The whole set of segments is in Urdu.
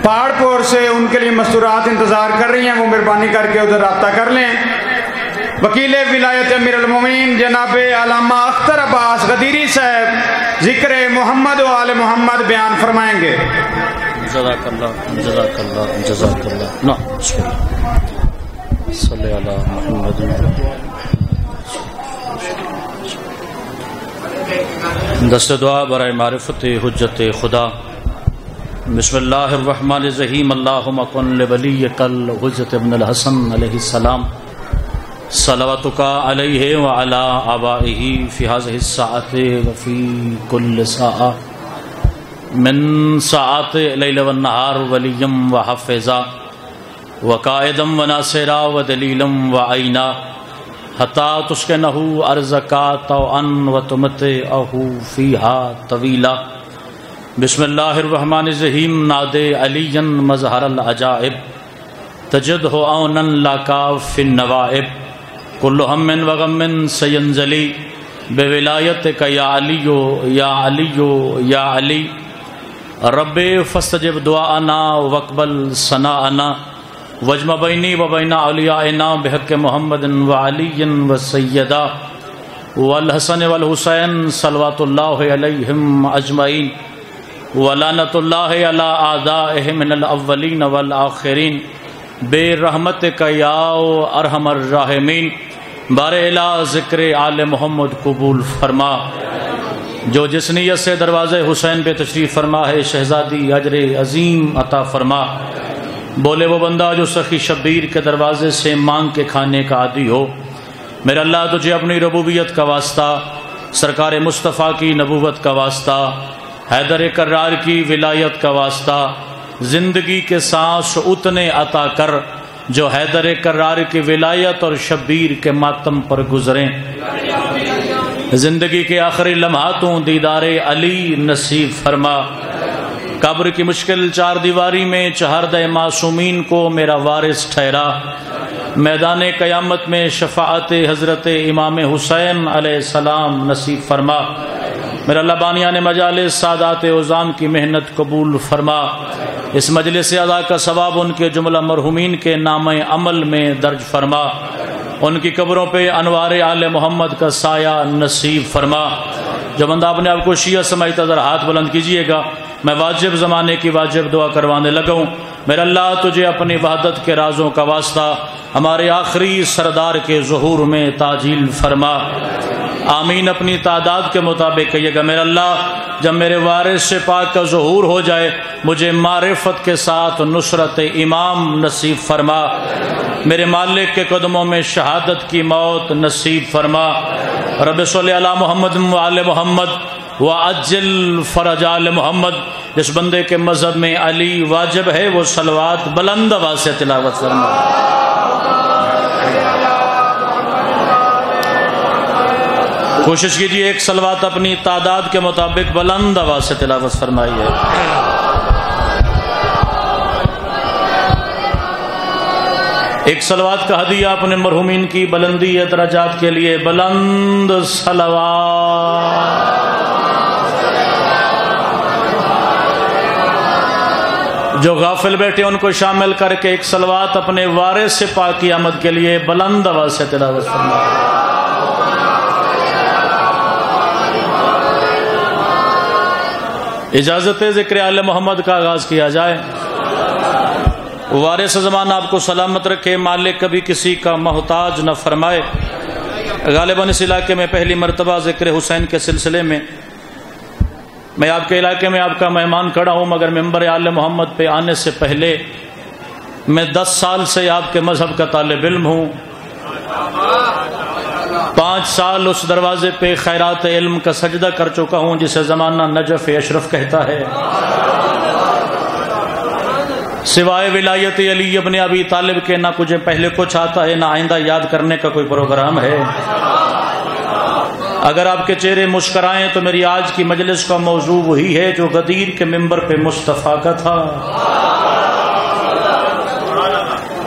پہاڑپور سے ان کے لیے مستورات انتظار کر رہی ہیں، وہ مہربانی کر کے ادھر رابطہ کر لیں۔ وکیل ولایت امیر المومنین جناب علامہ اختر عباس غدیری صاحب ذکر محمد و آل محمد بیان فرمائیں گے۔ جزاک اللہ جزاک اللہ جزاک اللہ۔ نا بسم اللہ صلی علی محمد۔ دست دعا برائے معرفت حجت خدا۔ بسم اللہ الرحمن الرحیم۔ اللہم کن لولیک الحجت ابن الحسن علیہ السلام صلواتک علیہ وعلی آبائہ فی هذه الساعة وفی کل ساعة من ساعات لیل والنہار ولیا وحفظا وقائدا وناصرا ودلیلا وعینا حتی تسکنہ ارضک طوعا وتمتعہ فیہا طویلا۔ بسم اللہ الرحمن الرحیم۔ نادے علیا مظہر العجائب تجدہ عونا لک فی النوائب کل ہم وغم سینزلی بولایتک یا علی یا علی یا علی رب فاستجب دعاءنا واقبل ثناءنا واجمع بینی و بین اولیائنا بحق محمد وعلی وسیدہ والحسن والحسین صلوات اللہ علیہم اجمعین ولعنت اللہ علی اعدائہم من الاولین والآخرین برحمتک یا ارحم الراحمین۔ بار الہ ذکر آل محمد قبول فرما۔ جو جس نیت سے دروازے حسین پہ تشریف فرما ہے شہزادی اجر عظیم عطا فرما۔ بولے وہ بندہ جو سخی شبیر کے دروازے سے مانگ کے کھانے کا عادی ہو، میرا اللہ تجھے اپنی ربوبیت کا واسطہ، سرکار مصطفیٰ کی نبوت کا واسطہ، حیدر کرار کی ولایت کا واسطہ زندگی کے سانس اتنے عطا کر جو حیدر کرار کی ولایت اور شبیر کے ماتم پر گزریں۔ زندگی کے آخری لمحاتوں دیدار علی نصیب فرما۔ قبر کی مشکل چار دیواری میں چہاردہ معصومین کو میرا وارث ٹھہرا۔ میدان قیامت میں شفاعت حضرت امام حسین علیہ السلام نصیب فرما۔ میرا اللہ بانیان مجالس سادات عظام کی محنت قبول فرما۔ اس مجلس ادا کا ثواب ان کے جملہ مرحومین کے نام عمل میں درج فرما۔ ان کی قبروں پہ انوار آل محمد کا سایہ نصیب فرما۔ جو بندہ اپنے آپ کو شیعہ سمجھتا ذرا ہاتھ بلند کیجئے گا، میں واجب زمانے کی واجب دعا کروانے لگا ہوں۔ میرا اللہ تجھے اپنی وحدت کے رازوں کا واسطہ ہمارے آخری سردار کے ظہور میں تعجیل فرما۔ آمین۔ اپنی تعداد کے مطابق کہیے گا، میرا اللہ جب میرے وارث سے پاک کا ظہور ہو جائے مجھے معرفت کے ساتھ نصرت امام نصیب فرما۔ میرے مالک کے قدموں میں شہادت کی موت نصیب فرما۔ رب صلی علی محمد وعلی محمد وعجل فرج آل محمد۔ جس بندے کے مذہب میں علی واجب ہے وہ صلوات بلند آواز سے تلاوت فرما۔ کوشش کیجئے ایک صلوات اپنی تعداد کے مطابق بلند آواز سے تلاوت فرمائیے۔ ایک صلوات کا ہدیہ اپنے مرحومین کی بلندی درجات کے لیے بلند صلوات۔ جو غافل بیٹھے ان کو شامل کر کے ایک صلوات اپنے وارث سے پاک کی آمد کے لیے بلند آواز سے تلاوت فرمائیے۔ اجازت ذکر آل محمد کا آغاز کیا جائے۔ وارث زمان آپ کو سلامت رکھے، مالک کبھی کسی کا محتاج نہ فرمائے۔ غالباً اس علاقے میں پہلی مرتبہ ذکر حسین کے سلسلے میں میں آپ کے علاقے میں آپ کا مہمان کھڑا ہوں، مگر ممبر آل محمد پہ آنے سے پہلے میں 10 سال سے آپ کے مذہب کا طالب علم ہوں۔ 5 سال اس دروازے پہ خیرات علم کا سجدہ کر چکا ہوں جسے زمانہ نجف اشرف کہتا ہے۔ سوائے ولایت علی ابن ابی طالب کے نہ کچھ پہلے کچھ آتا ہے، نہ آئندہ یاد کرنے کا کوئی پروگرام ہے۔ اگر آپ کے چہرے مسکرائیں تو میری آج کی مجلس کا موضوع وہی ہے جو غدیر کے ممبر پہ مصطفیٰ کا تھا۔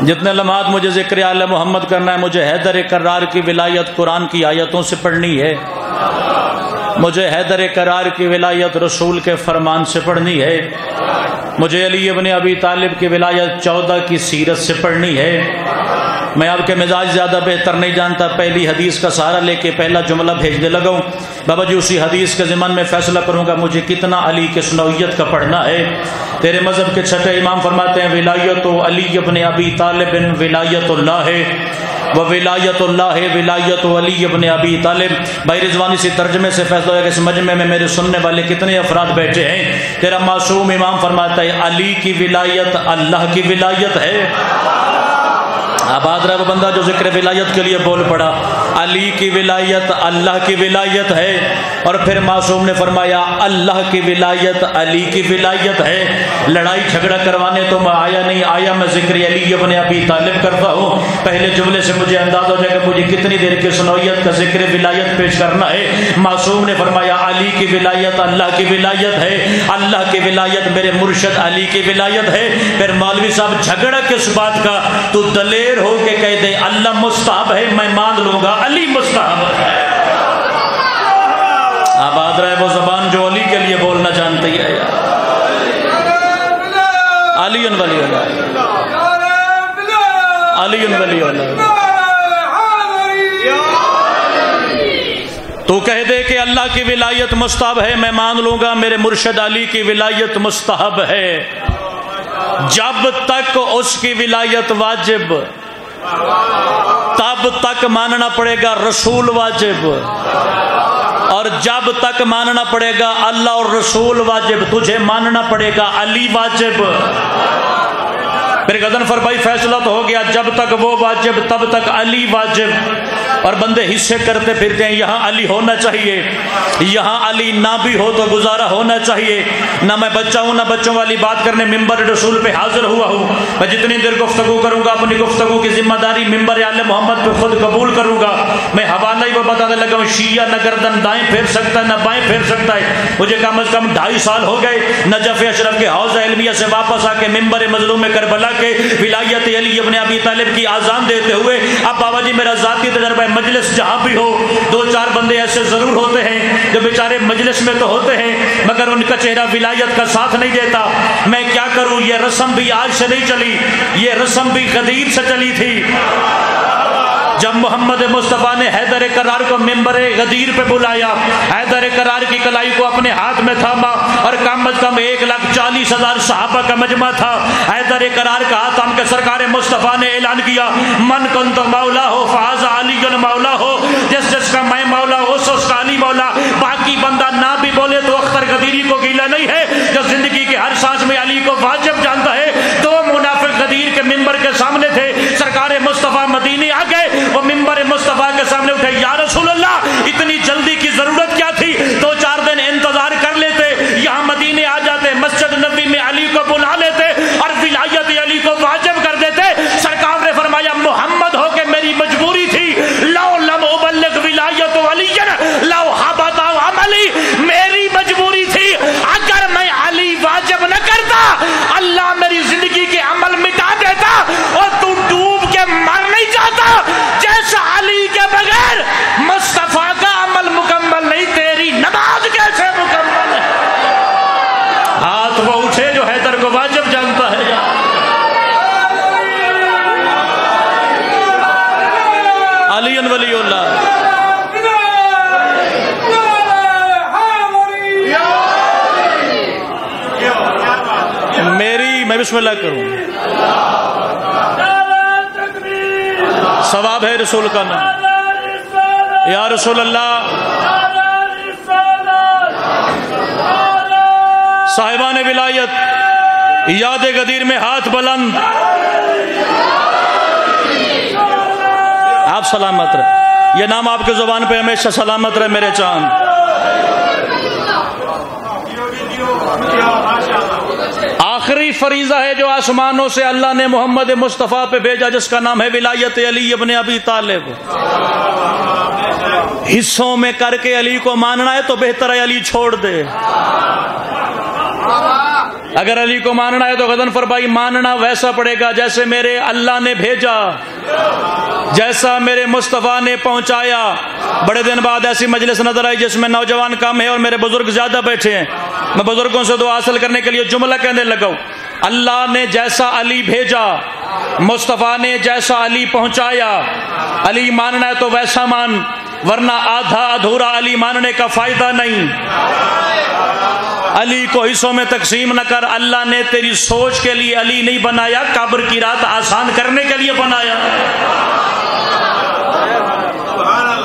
جتنے لمحات مجھے ذکر آل محمد کرنا ہے، مجھے حیدر کرار کی ولایت قرآن کی آیتوں سے پڑھنی ہے، مجھے حیدر کرار کی ولایت رسول کے فرمان سے پڑھنی ہے، مجھے علی ابن ابی طالب کی ولایت 14 کی سیرت سے پڑھنی ہے۔ میں آپ کے مزاج زیادہ بہتر نہیں جانتا، پہلی حدیث کا سہارا لے کے پہلا جملہ بھیجنے لگا ہوں۔ بابا جی اسی حدیث کے ضمن میں فیصلہ کروں گا مجھے کتنا علی کے نوعیت کا پڑھنا ہے۔ تیرے مذہب کے چھٹے امام فرماتے ہیں ولایت علی ابن ابی طالب ولایت اللہ ہے، وہ ولایت اللہ ہے ولایت علی ابن ابی طالب۔ بھائی رضوانی سے ترجمے سے فیصلہ ہوا کہ اس مجمع میں میرے سننے والے کتنے افراد بیٹھے ہیں۔ تیرا معصوم امام فرماتا ہے علی کی ولایت اللہ کی ولایت ہے۔ آباد رہا وہ بندہ جو ذکر ولایت کے لیے بول پڑا، علی کی ولایت اللہ کی ولایت ہے۔ اور پھر معصوم نے فرمایا اللہ کی ولایت علی کی ولایت ہے۔ لڑائی جھگڑا کروانے تو میں آیا نہیں، آیا میں ذکر علی ابن ابی طالب کرتا ہوں۔ پہلے جملے سے مجھے انداز ہو جائے کہ مجھے کتنی دیر کی نوعیت کا ذکر ولایت پیش کرنا ہے۔ معصوم نے فرمایا علی کی ولایت اللہ کی ولایت ہے، اللہ کی ولایت میرے مرشد علی کی ولایت ہے۔ پھر مولوی صاحب جھگڑا کس بات کا؟ تو دلیر ہو کے کہہ دے اللہ مستحب ہے، میں مان لوں گا علی مستحب ہے۔ آباد رہے وہ زبان جو علی کے لیے بولنا جانتی ہے۔ علی ولی اللہ، علی ولی اللہ۔ تو کہہ دے کہ اللہ کی ولایت مستحب ہے، میں مان لوں گا میرے مرشد علی کی ولایت مستحب ہے، جب تک اس کی ولایت واجب، تب تک ماننا پڑے گا رسول واجب، اور جب تک ماننا پڑے گا اللہ اور رسول واجب تجھے ماننا پڑے گا علی واجب۔ پھر غضن فرمائی فیصلہ تو ہو گیا، جب تک وہ واجب تب تک علی واجب۔ اور بندے حصے کرتے پھرتے ہیں، یہاں علی ہونا چاہیے، یہاں علی نہ بھی ہو تو گزارا ہونا چاہیے۔ نہ میں بچہ ہوں نہ بچوں والی بات کرنے ممبر رسول پہ حاضر ہوا ہوں۔ میں جتنی دیر گفتگو کروں گا اپنی گفتگو کی ذمہ داری ممبر آل محمد پہ خود قبول کروں گا۔ میں حوالہ ہی وہ بتانے لگا ہوں، شیعہ نہ گردن دائیں پھیر سکتا ہے نہ بائیں پھیر سکتا ہے۔ مجھے کم از کم 2.5 سال ہو گئے نجف اشرف کے حوضہ علمیہ سے واپس آ کے ممبر مظلوم کربلا کے ولایت علی ابن ابی طالب کی آذان دیتے ہوئے اب بابا جی میرا ذاتی تجربہ مجلس جہاں بھی ہو 2-4 بندے ایسے ضرور ہوتے ہیں جو بیچارے مجلس میں تو ہوتے ہیں مگر ان کا چہرہ ولایت کا ساتھ نہیں دیتا۔ میں کیا کروں، یہ رسم بھی آج سے نہیں چلی، یہ رسم بھی غدیر سے چلی تھی۔ جب محمد مصطفیٰ نے حیدر کرار کو ممبر غدیر پہ بلایا، حیدر کرار کی کلائی کو اپنے ہاتھ میں تھاما اور کم از کم 1,40,000 صحابہ کا مجمع تھا۔ حیدر کرار کا ہاتھ تھام کے سرکار مصطفیٰ نے اعلان کیا، من کنت مولا ہو فہذا علی مولا ہو، جس جس کا میں مولا ہو اس کا علی مولا۔ باقی بندہ نہ بھی بولے تو اختر غدیری کو گیلا نہیں ہے، جو زندگی کے ہر سانس میں علی کو واجب جانتا ہے۔ 2 منافق غدیر کے ممبر کے سامنے تھے، سرکار مصطفیٰ مدینی آ گئے، وہ ممبر مصطفیٰ کے سامنے اٹھے، یا رسول اللہ اتنی جلدی کی ضرورت کیا تھی، 2-4 دن انتظار کر لیتے، یہاں مدینے آ جاتے، مسجد نبوی میں علی کو بلا لیتے اور ولایت علی کو واجب کر دیتے۔ سرکار نے فرمایا محمد ہو کے میری مجبوری تھی، لو لم ابلغ ولایت علی لو حبط عملی، میری مجبوری تھی، اگر میں علی واجب نہ کرتا اللہ میری زندگی کے عمل مٹا دیتا، اور تو ڈوب کے مر نہیں جاتا جیسا علی کے بغیر مصطفیٰ کا عمل مکمل نہیں، تیری نماز کیسے مکمل ہے؟ ہاتھ وہ اٹھے جو حیدر کو واجب جانتا ہے۔ علی ولی اللہ۔ میں بسم اللہ کروں، ثواب ہے رسول کا نام، یا رسول اللہ۔ صاحبان ولایت یاد غدیر میں ہاتھ بلند، آپ سلامت رہے، یہ نام آپ کے زبان پہ ہمیشہ سلامت رہے میرے چاند۔ آخری فریضہ ہے جو آسمانوں سے اللہ نے محمد مصطفیٰ پہ بھیجا، جس کا نام ہے ولایت علی ابن ابی طالب۔ حصوں میں کر کے علی کو ماننا ہے تو بہتر ہے علی چھوڑ دے، اگر علی کو ماننا ہے تو غضن فرمائی ماننا ویسا پڑے گا جیسے میرے اللہ نے بھیجا۔ جیسا میرے مصطفیٰ نے پہنچایا۔ بڑے دن بعد ایسی مجلس نظر آئی جس میں نوجوان کم ہے اور میرے بزرگ زیادہ بیٹھے ہیں۔ میں بزرگوں سے دعا حاصل کرنے کے لیے جملہ کہنے لگا ہوں، اللہ نے جیسا علی بھیجا، مصطفیٰ نے جیسا علی پہنچایا، علی ماننا ہے تو ویسا مان، ورنہ آدھا ادھورا علی ماننے کا فائدہ نہیں۔ علی کو حصوں میں تقسیم نہ کر، اللہ نے تیری سوچ کے لیے علی نہیں بنایا، قبر کی رات آسان کرنے کے لیے بنایا۔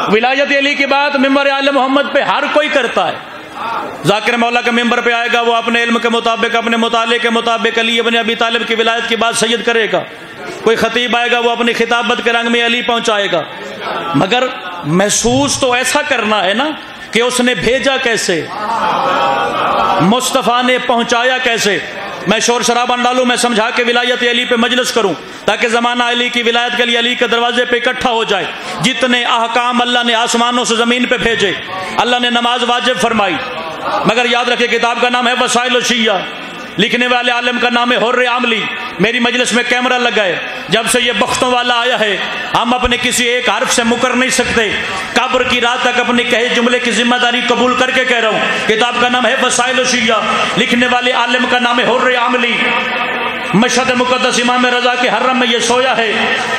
ولایت علی کی بات ممبر آل محمد پہ ہر کوئی کرتا ہے۔ ذاکر مولا کا ممبر پہ آئے گا، وہ اپنے علم کے مطابق، اپنے مطالعے کے مطابق علی ابن ابی طالب کی ولایت کی بات سید کرے گا۔ کوئی خطیب آئے گا، وہ اپنی خطابت کے رنگ میں علی پہنچائے گا، مگر محسوس تو ایسا کرنا ہے نا کہ اس نے بھیجا کیسے، مصطفیٰ نے پہنچایا کیسے۔ میں شور شرابہ نہ ڈالوں، میں سمجھا کے ولایت علی پہ مجلس کروں تاکہ زمانہ علی کی ولایت کے لیے علی کے دروازے پہ اکٹھا ہو جائے۔ جتنے احکام اللہ نے آسمانوں سے زمین پہ بھیجے، اللہ نے نماز واجب فرمائی، مگر یاد رکھے کتاب کا نام ہے وسائل الشیعہ، لکھنے والے عالم کا نام ہے حر عاملی۔ میری مجلس میں کیمرہ لگا ہے، جب سے یہ بختوں والا آیا ہے ہم اپنے کسی ایک حرف سے مکر نہیں سکتے۔ قبر کی رات تک اپنے کہے جملے کی ذمہ داری قبول کر کے کہہ رہا ہوں، کتاب کا نام ہے وسائل الشیعہ، لکھنے والے عالم کا نام ہے حر عاملی۔ مشہد مقدس امام رضا کے حرم میں یہ سویا ہے۔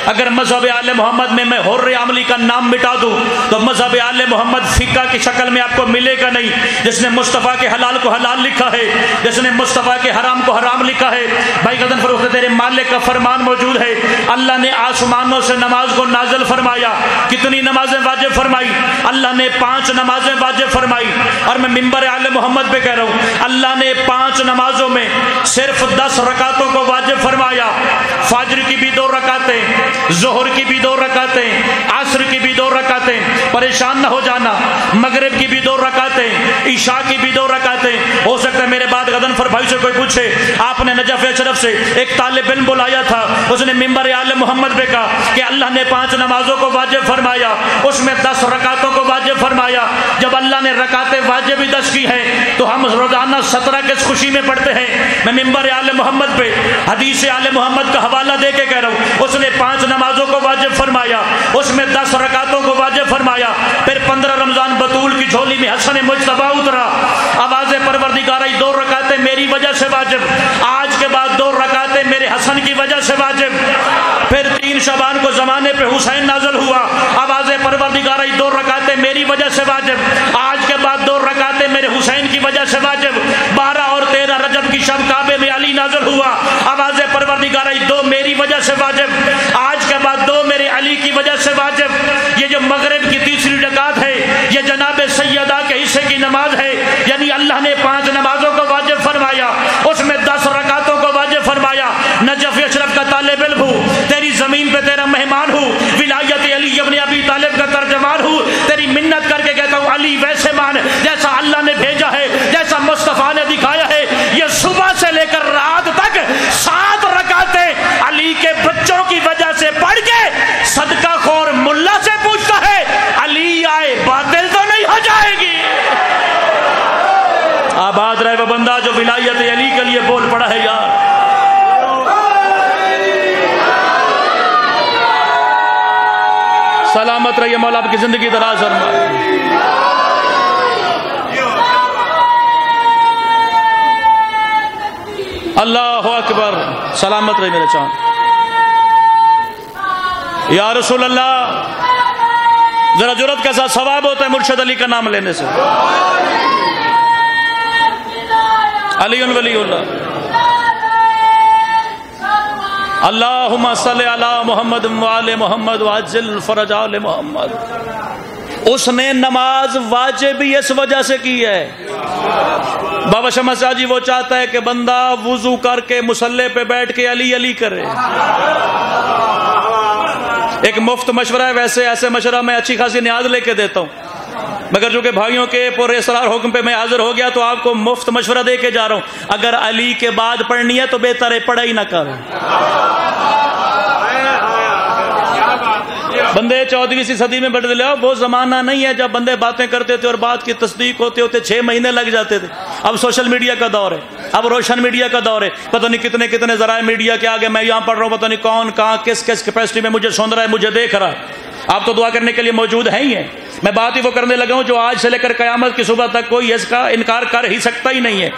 اگر مذہب آل محمد میں حر عاملی کا نام مٹا دوں تو مذہب آل محمد فقہ کی شکل میں آپ کو ملے گا نہیں۔ جس نے مصطفیٰ کے حلال کو حلال لکھا ہے، جس نے مصطفیٰ کے حرام کو حرام لکھا ہے، بھائی غزن فروخت تیرے مالک کا فرمان موجود ہے۔ اللہ نے آسمانوں سے نماز کو نازل فرمایا، کتنی نمازیں واجب فرمائی؟ اللہ نے 5 نمازیں واجب فرمائی، اور میں ممبر آل محمد پہ کہہ رہا ہوں اللہ نے 5 نمازوں میں صرف 10 رکعتوں کو واجب فرمایا۔ فجر کی بھی 2 رکعتیں، ظہر کی بھی 2 رکعتیں، عصر کی بھی 2 رکعتیں، پریشان نہ ہو جانا، مغرب کی بھی 2 رکعتیں، عشاء کی بھی 2 رکعتیں۔ ہو سکتا ہے میرے بعد غضنفر بھائی سے کوئی پوچھے، آپ نے نجف اشرف سے ایک طالب علم بلایا تھا، اس نے ممبر آل محمد پہ کہا کہ اللہ نے 5 نمازوں کو واجب فرمایا، اس میں 10 رکعتوں کو واجب فرمایا۔ جب اللہ نے رکعتیں واجب ہی 10 کی ہیں تو ہم روزانہ 17 کس خوشی میں پڑھتے ہیں؟ میں ممبر آل محمد پہ حدیث آل محمد کا حوالہ دے کے کہہ رہا ہوں، اس نے 5 نمازوں کو واجب فرمایا، اس میں 10 رکعتوں کو واجب فرمایا۔ پھر 15 رمضان بطول کی جھولی میں حسن مجتبی اترا، آواز پروردگار 2 رکعتیں میری وجہ سے واجب، آج کے بعد 2 رکعتیں میرے حسن کی وجہ سے واجب۔ پھر 3 شعبان کو زمانے پہ حسین نازل ہوا، آواز پروردگار 2 رکعتیں میری وجہ سے واجب، آج کے بعد 2 رکعتیں میرے حسین کی وجہ سے واجب۔ 12 اور 13 رجب کی شب کعبے میں علی نازل ہوا، آواز پروردگار 2 میری وجہ سے واجب، آج کے بعد 2 میرے علی کی وجہ سے واجب۔ یہ جو مغرب کی تیسری رکعت ہے یہ جناب سیدہ کے حصے کی نماز ہے، یعنی اللہ نے 5 نمازوں کو واجب فرمایا، اس میں 10 رکعتوں کو واجب فرمایا۔ نجف اشرف کا طالب علم ہوں، تیری زمین پہ تیرا مہمان ہوں، ولایت علی ابن ابی طالب کا ترجمان ہوں، تیری منت کر کے کہتا ہوں علی ویسے مان جیسا اللہ نے بھیجا ہے، جیسا مصطفیٰ نے دکھایا ہے۔ یہ صبح سے لے کر رات تک 7 رکعتیں علی کے بچوں کی وجہ سے پڑھ کے صدقہ خور ملا سے پوچھتا ہے علی آئے باطل تو نہیں ہو جائے گی؟ آباد رہے وہ بندہ جو ولایت علی کے لیے بول پڑا ہے یار۔ سلامت رہیے، مولا آپ کی زندگی دراز فرمائے۔ اللہ اکبر، سلامت رہے میرے چاند۔ یا رسول اللہ، ذرا جرات کا ساتھ ثواب ہوتا ہے مرشد علی کا نام لینے سے۔ علی ولی اللہ، اللہم صلی علی محمد وآل محمد وعجل فرج آل محمد۔ اس نے نماز واجب ہی اس وجہ سے کی ہے۔ بابا شمس جی وہ چاہتا ہے کہ بندہ وضو کر کے مصلی پہ بیٹھ کے علی علی کرے۔ ایک مفت مشورہ ہے، ویسے ایسے مشورہ میں اچھی خاصی نیاز لے کے دیتا ہوں، مگر جو کہ بھائیوں کے پر اصرار حکم پہ میں حاضر ہو گیا تو آپ کو مفت مشورہ دے کے جا رہا ہوں۔ اگر علی کے بعد پڑھنی ہے تو بہتر ہے پڑھا ہی نہ کریں۔ بندے 14ویں صدی میں بدل لے، وہ زمانہ نہیں ہے جب بندے باتیں کرتے تھے اور بات کی تصدیق ہوتے ہوتے 6 مہینے لگ جاتے تھے۔ اب سوشل میڈیا کا دور ہے، اب روشن میڈیا کا دور ہے، پتہ نہیں کتنے کتنے ذرائع میڈیا کے آگے میں یہاں پڑھ رہا ہوں، پتہ نہیں کون کہاں کس کس کیپیسٹی میں مجھے سن رہا ہے، مجھے دیکھ رہا ہے۔ آپ تو دعا کرنے کے لیے موجود ہیں ہی ہیں۔ میں بات ہی وہ کرنے لگا ہوں جو آج سے لے کر قیامت کی صبح تک کوئی اس کا انکار کر ہی سکتا ہی نہیں ہے،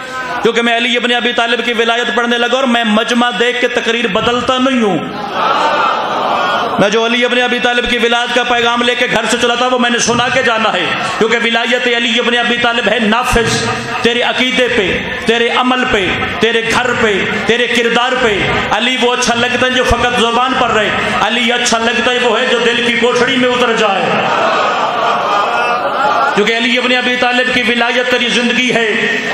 کیونکہ میں علی ابن ابی طالب کی ولایت پڑھنے لگا اور میں مجمع دیکھ کے تقریر بدلتا نہیں ہوں۔ میں جو علی ابن ابی طالب کی ولایت کا پیغام لے کے گھر سے چلا تھا وہ میں نے سنا کے جانا ہے، کیونکہ ولایت علی ابن ابی طالب ہے نافذ، تیرے عقیدے پہ، تیرے عمل پہ، تیرے گھر پہ، تیرے کردار پہ۔ علی وہ اچھا لگتا ہے جو فقط زبان پر رہے، علی اچھا لگتا ہے وہ ہے جو دل کی کوٹھڑی میں اتر جائے، کیونکہ علی ابن ابی طالب کی ولایت تیری زندگی ہے،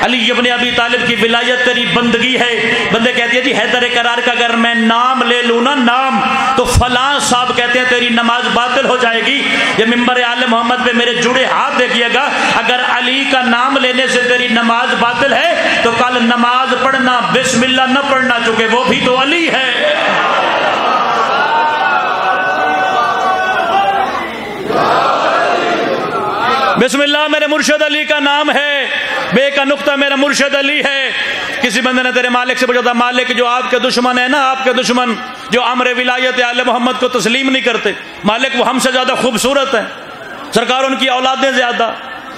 علی ابن ابی طالب کی ولایت تیری بندگی ہے۔ بندے کہتے ہیں جی حیدر کرار کا اگر میں نام لے لوں نا نام، تو فلاں صاحب کہتے ہیں تیری نماز باطل ہو جائے گی۔ یہ ممبر آل محمد پہ میرے جڑے ہاتھ دیکھیے گا، اگر علی کا نام لینے سے تیری نماز باطل ہے تو کل نماز پڑھنا بسم اللہ نہ پڑھنا، چونکہ وہ بھی تو علی ہے۔ بسم اللہ میرے مرشد علی کا نام ہے، بے کا نقطہ میرا مرشد علی ہے۔ کسی بندے نے تیرے مالک سے پوچھا تھا، مالک جو آپ کے دشمن ہیں نا، آپ کے دشمن جو امر ولایت آل محمد کو تسلیم نہیں کرتے، مالک وہ ہم سے زیادہ خوبصورت ہیں، سرکار ان کی اولادیں زیادہ،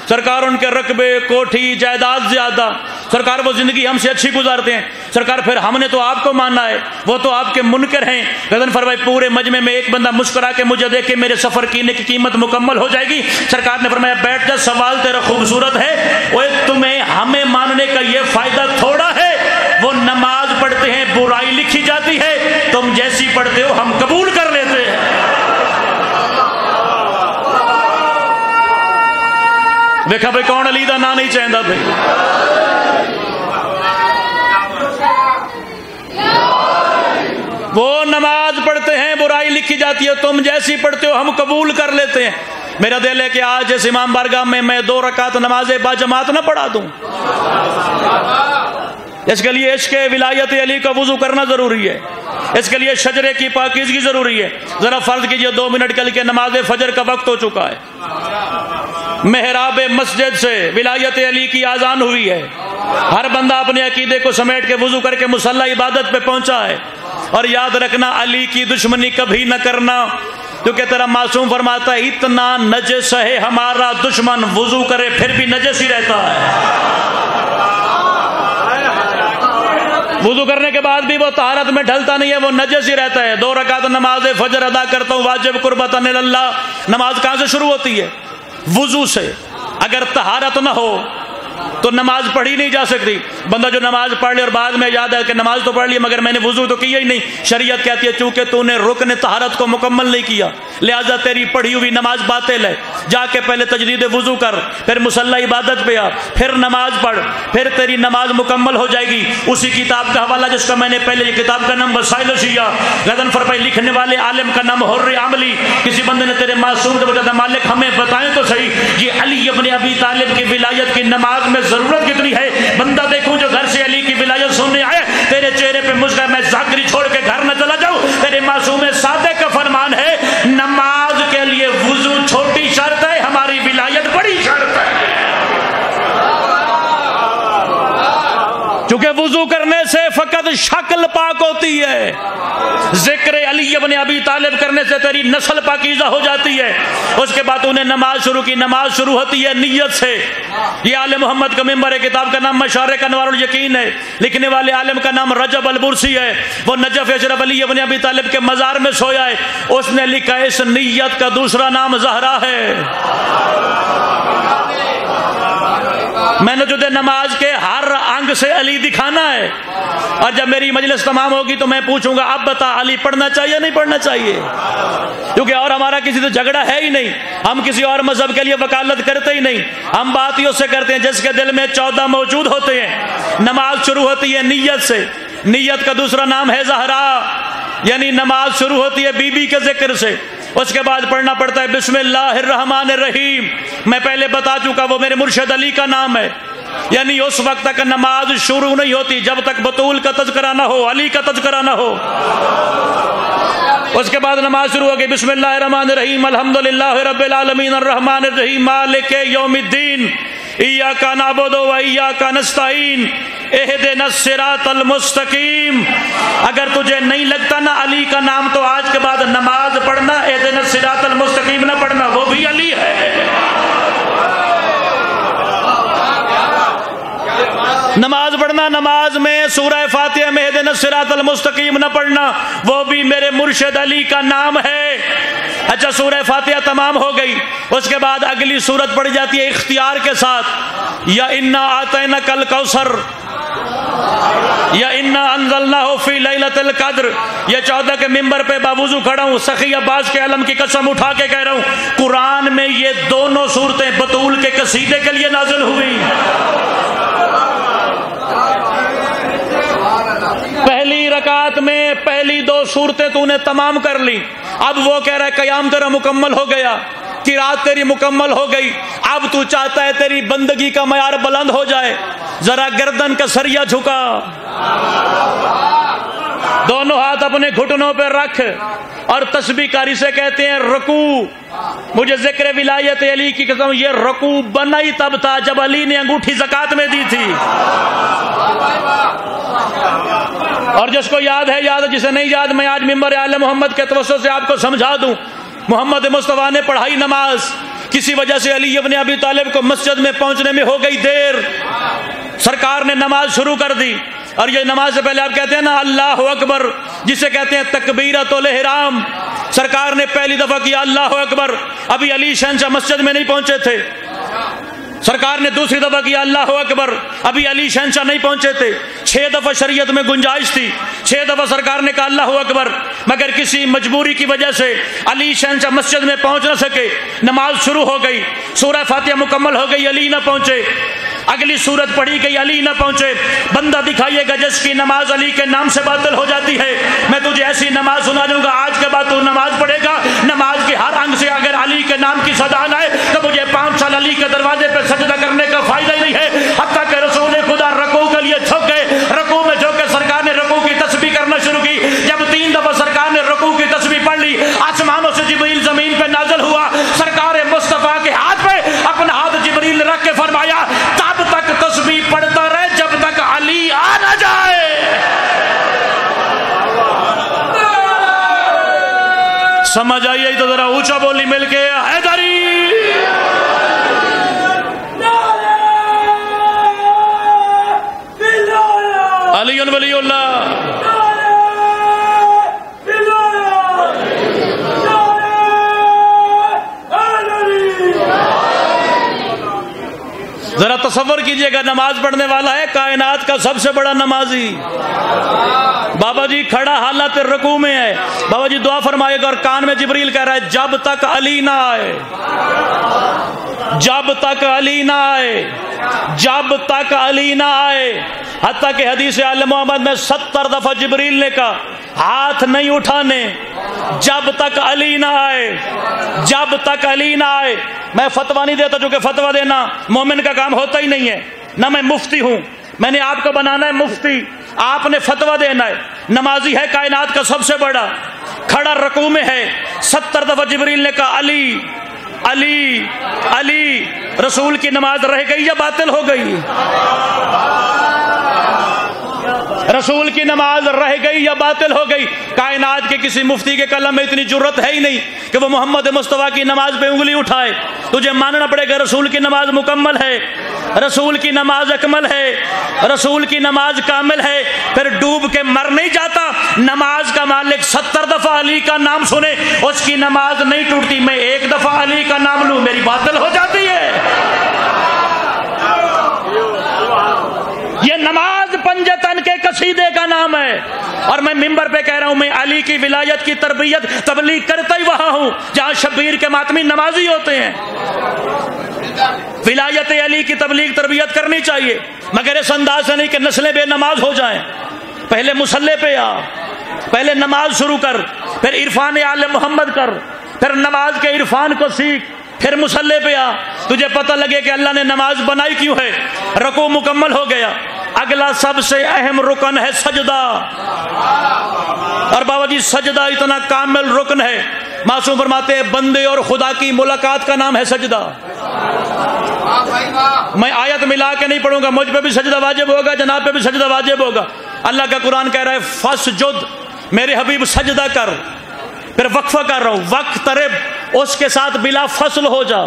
سرکار ان کے رقبے کوٹھی جائیداد زیادہ، سرکار وہ زندگی ہم سے اچھی گزارتے ہیں، سرکار پھر ہم نے تو آپ کو ماننا ہے، وہ تو آپ کے منکر ہیں۔ غضن فرمائے پورے مجمع میں ایک بندہ مسکرا کے مجھے دیکھ کے میرے سفر کینے کی قیمت مکمل ہو جائے گی۔ سرکار نے فرمایا بیٹھ جا، سوال تیرا خوبصورت ہے، اوے تمہیں ہمیں ماننے کا یہ فائدہ تھوڑا ہے، وہ نماز پڑھتے ہیں برائی لکھی جاتی ہے، تم جیسی پڑھتے ہو ہم قبول کر لیتے ہیں۔ دیکھا بھائی کون علی دا نا نہیں چاہتا بھائی، وہ نماز پڑھتے ہیں برائی لکھی جاتی ہے، تم جیسی پڑھتے ہو ہم قبول کر لیتے ہیں۔ میرا دل ہے کہ آج اس امام بارگاہ میں 2 رکعت نماز با جماعت نہ پڑھا دوں، اس کے لیے عشق ولایت علی کا وضو کرنا ضروری ہے، اس کے لیے شجرے کی پاکیزگی ضروری ہے۔ ذرا فرض کیجئے 2 منٹ کے لیے نماز فجر کا وقت ہو چکا ہے، محراب مسجد سے ولایت علی کی آذان ہوئی ہے، ہر بندہ اپنے عقیدے کو سمیٹ کے وضو کر کے مصلی عبادت پہ پہنچا ہے، اور یاد رکھنا علی کی دشمنی کبھی نہ کرنا، کیونکہ تیرا معصوم فرماتا ہے اتنا نجس ہے ہمارا دشمن، وضو کرے پھر بھی نجس ہی رہتا ہے، وضو کرنے کے بعد بھی وہ طہارت میں ڈھلتا نہیں ہے، وہ نجس ہی رہتا ہے۔ 2 رکعت نماز فجر ادا کرتا ہوں واجب قربتاً اللہ۔ نماز کہاں سے شروع ہوتی ہے؟ وضو سے۔ اگر طہارت نہ ہو تو نماز پڑھی نہیں جا سکتی۔ بندہ جو نماز پڑھ لے اور بعد میں یاد ہے کہ نماز تو پڑھ لی مگر میں نے وضو تو کیا ہی نہیں، شریعت کہتی ہے چونکہ تو نے رکن طہارت کو مکمل نہیں کیا لہذا تیری پڑھی ہوئی نماز باطل ہے، جا کے پہلے تجدید وضو کر، پھر مصلی عبادت پہ آ، پھر نماز پڑھ، پھر تیری نماز مکمل ہو جائے گی۔ اسی کتاب کا حوالہ جس کا میں نے پہلے، یہ کتاب کا نام وسائل شیعہ، غضن فرمائے لکھنے والے عالم کا نام حر عملی۔ کسی بندے نے تیرے معصوم سے پوچھا تھا مالک ہمیں بتائیں تو صحیح یہ علی ابن ابی طالب کی ولایت کی نماز میں ضرورت کتنی ہے؟ بندہ دیکھوں جو گھر سے علی کی ولایت سننے آئے تیرے چہرے پہ مسکرا، میں ذاکری چھوڑ کے گھر نہ چلا جاؤں۔ تیرے معصوم صادق کا فرمان ہے نماز کے لیے وضو چھوٹی شرط ہے، ہماری ولایت بڑی شرط ہے، کیونکہ وضو کرنے سے فقط شکل پاک ہوتی ہے، ذکر علی ابن ابی طالب کرنے سے تیری نسل پاکیزہ ہو جاتی ہے۔ اس کے بعد انہیں نماز شروع کی، نماز شروع ہوتی ہے نیت سے۔ یہ آل محمد کا ممبر ہے، کتاب کا نام مشارق انوار الیقین ہے، لکھنے والے عالم کا نام رجب البرسی ہے، وہ نجف اشرف علی ابن ابی طالب کے مزار میں سویا ہے، اس نے لکھا ہے اس نیت کا دوسرا نام زہرا ہے۔ میں نے تجھے نماز کے ہر انگ سے علی دکھانا ہے، اور جب میری مجلس تمام ہوگی تو میں پوچھوں گا اب بتا علی پڑھنا چاہیے نہیں پڑھنا چاہیے، کیونکہ اور ہمارا کسی سے جھگڑا ہے ہی نہیں، ہم کسی اور مذہب کے لیے وکالت کرتے ہی نہیں، ہم بات ہی اس سے کرتے ہیں جس کے دل میں 14 موجود ہوتے ہیں۔ نماز شروع ہوتی ہے نیت سے، نیت کا دوسرا نام ہے زہرا، یعنی نماز شروع ہوتی ہے بی بی کے ذکر سے، اس کے بعد پڑھنا پڑتا ہے بسم اللہ الرحمن الرحیم۔ میں پہلے بتا چکا وہ میرے مرشد علی کا نام ہے، یعنی اس وقت تک نماز شروع نہیں ہوتی جب تک بطول کا تذکرہ نہ ہو، علی کا تذکرہ نہ ہو۔ اس کے بعد نماز شروع ہوگی بسم اللہ الرحمن الرحیم الحمدللہ رب العالمین الرحمن الرحیم مالک یوم الدین ایاک نعبد و ایاک نستعین اہدنا الصراط المستقیم. اگر تجھے نہیں لگتا نا علی کا نام تو آج کے بعد نماز پڑھنا اہدنا الصراط المستقیم نہ پڑھنا، وہ بھی علی ہے. نماز پڑھنا، نماز میں سورہ فاتحہ میں اہدنا الصراط المستقیم نہ پڑھنا، وہ بھی میرے مرشد علی کا نام ہے. اچھا سورہ فاتحہ تمام ہو گئی، اس کے بعد اگلی سورت پڑھی جاتی ہے اختیار کے ساتھ، یا انا اعطیناک الکوثر، یا انا انزلناہ فی لیلۃ القدر. یہ 14 کے ممبر پہ باوضو کھڑا ہوں، سخی عباس کے علم کی قسم اٹھا کے کہہ رہا ہوں، قرآن میں یہ دونوں صورتیں بطول کے قصیدے کے لیے نازل ہوئی. پہلی رکعت میں پہلی 2 صورتیں تو نے تمام کر لی، اب وہ کہہ رہا ہے قیام تیرا مکمل ہو گیا، قرات تیری مکمل ہو گئی، اب تو چاہتا ہے تیری بندگی کا معیار بلند ہو جائے، ذرا گردن کا سریا جھکا، دونوں ہاتھ اپنے گھٹنوں پہ رکھ اور تسبیح کاری سے کہتے ہیں رکوع. مجھے ذکر ولایت علی کی قسم یہ رکوع بنا ہی تب تھا جب علی نے انگوٹھی زکات میں دی تھی. اور جس کو یاد ہے یاد ہے، جسے نہیں یاد میں آج ممبر اعلی محمد کے توسط سے آپ کو سمجھا دوں. محمد مصطفیٰ نے پڑھائی نماز، کسی وجہ سے علی ابن ابی طالب کو مسجد میں پہنچنے میں ہو گئی دیر، سرکار نے نماز شروع کر دی. اور یہ نماز سے پہلے آپ کہتے ہیں نا اللہ اکبر، جسے کہتے ہیں تکبیرۃ الاحرام، سرکار نے پہلی دفعہ کیا اللہ اکبر، ابھی علی شہنشاہ مسجد میں نہیں پہنچے تھے. سرکار نے دوسری دفعہ کیا اللہ اکبر، ابھی علی شہنشاہ نہیں پہنچے تھے. 6 دفعہ شریعت میں گنجائش تھی، 6 دفعہ سرکار نے کہا اللہ اکبر، مگر کسی مجبوری کی وجہ سے علی شہنشاہ مسجد میں پہنچ نہ سکے. نماز شروع ہو گئی، سورہ فاتحہ مکمل ہو گئی، علی نہ پہنچے. اگلی سورت پڑھی گئی، علی نہ پہنچے. بندہ دکھائیے گا جس کی نماز علی کے نام سے باطل ہو جاتی ہے، میں تجھے ایسی نماز سنا دوں گا آج کے بعد تو نماز پڑھے گا، نماز کے ہر انگ سے اگر علی کے نام کی صدا نہ آئے تو مجھے 5 سال علی کے دروازے پہ سجدہ کرنے کا فائدہ ہی نہیں ہے. حتیٰ کہ رسول خدا رکوع کے لیے جھک گئے، رکوع میں جھک کے سرکار نے رکوع کی تسبیح کرنا شروع کی. جب 3 دفعہ سرکار نے رکوع کی تسبیح پڑھ لی، آسمانوں سے جبریل زمین پہ نازل ہوا. سرکار مصطفیٰ کے ہاتھ پہ اپنا ہاتھ جبریل رکھ کے فرمایا تب تک تسبیح پڑھتا رہے جب تک علی آ نہ جائے. سمجھ آئیے تو ذرا اونچا بولی مل کے حیدری. علی ولی اللہ. ذرا تصور کیجئے گا، نماز پڑھنے والا ہے کائنات کا سب سے بڑا نمازی. بابا جی کھڑا حالت رکوع میں ہے، بابا جی دعا فرمائے گا اور کان میں جبریل کہہ رہا ہے جب تک علی نہ آئے، جب تک علی نہ آئے، جب تک علی نہ آئے. حتیٰ کہ حدیث آل محمد میں 70 دفعہ جبریل نے کہا ہاتھ نہیں اٹھانے جب تک علی نہ آئے، جب تک علی نہ آئے. میں فتویٰ نہیں دیتا چونکہ فتویٰ دینا مومن کا کام ہوتا ہی نہیں ہے، نہ میں مفتی ہوں، میں نے آپ کو بنانا ہے مفتی، آپ نے فتویٰ دینا ہے. نمازی ہے کائنات کا سب سے بڑا، کھڑا رکوع میں ہے، 70 دفعہ جبریل نے کہا علی علی علی. رسول کی نماز رہ گئی یا باطل ہو گئی؟ رسول کی نماز رہ گئی یا باطل ہو گئی؟ کائنات کے کسی مفتی کے قلم میں اتنی جرت ہے ہی نہیں کہ وہ محمد مصطفیٰ کی نماز پہ انگلی اٹھائے. تجھے ماننا پڑے گا رسول کی نماز مکمل ہے، رسول کی نماز اکمل ہے، رسول کی نماز کامل ہے. پھر ڈوب کے مر نہیں جاتا. نماز کا مالک 70 دفعہ علی کا نام سنے اس کی نماز نہیں ٹوٹتی. میں 1 دفعہ علی کا نام لوں میری باطل ہو جاتی ہے. یہ نماز پنجتن کے قصیدے کا نام ہے. اور میں ممبر پہ کہہ رہا ہوں میں علی کی ولایت کی تربیت تبلیغ کرتا ہی وہاں ہوں جہاں شبیر کے ماتمی نمازی ہوتے ہیں. ولایت علی کی تبلیغ تربیت کرنی چاہیے، مگر اس انداز سے نہیں کہ نسلیں بے نماز ہو جائیں. پہلے مصلی پہ آ، پہلے نماز شروع کر، پھر عرفان آل محمد کر، پھر نماز کے عرفان کو سیکھ، پھر مصلی پہ آ. تجھے پتہ لگے کہ اللہ نے نماز بنائی کیوں ہے. رکوع مکمل ہو گیا، اگلا سب سے اہم رکن ہے سجدہ. اور بابا جی سجدہ اتنا کامل رکن ہے، معصوم فرماتے ہیں بندے اور خدا کی ملاقات کا نام ہے سجدہ. میں آیت ملا کے نہیں پڑھوں گا، مجھ پہ بھی سجدہ واجب ہوگا، جناب پہ بھی سجدہ واجب ہوگا۔ اللہ کا قرآن کہہ رہا ہے فسجد، میرے حبیب سجدہ کر، پھر وقفہ کر رہا ہوں وقترب، اس کے ساتھ بلا فصل ہو جا،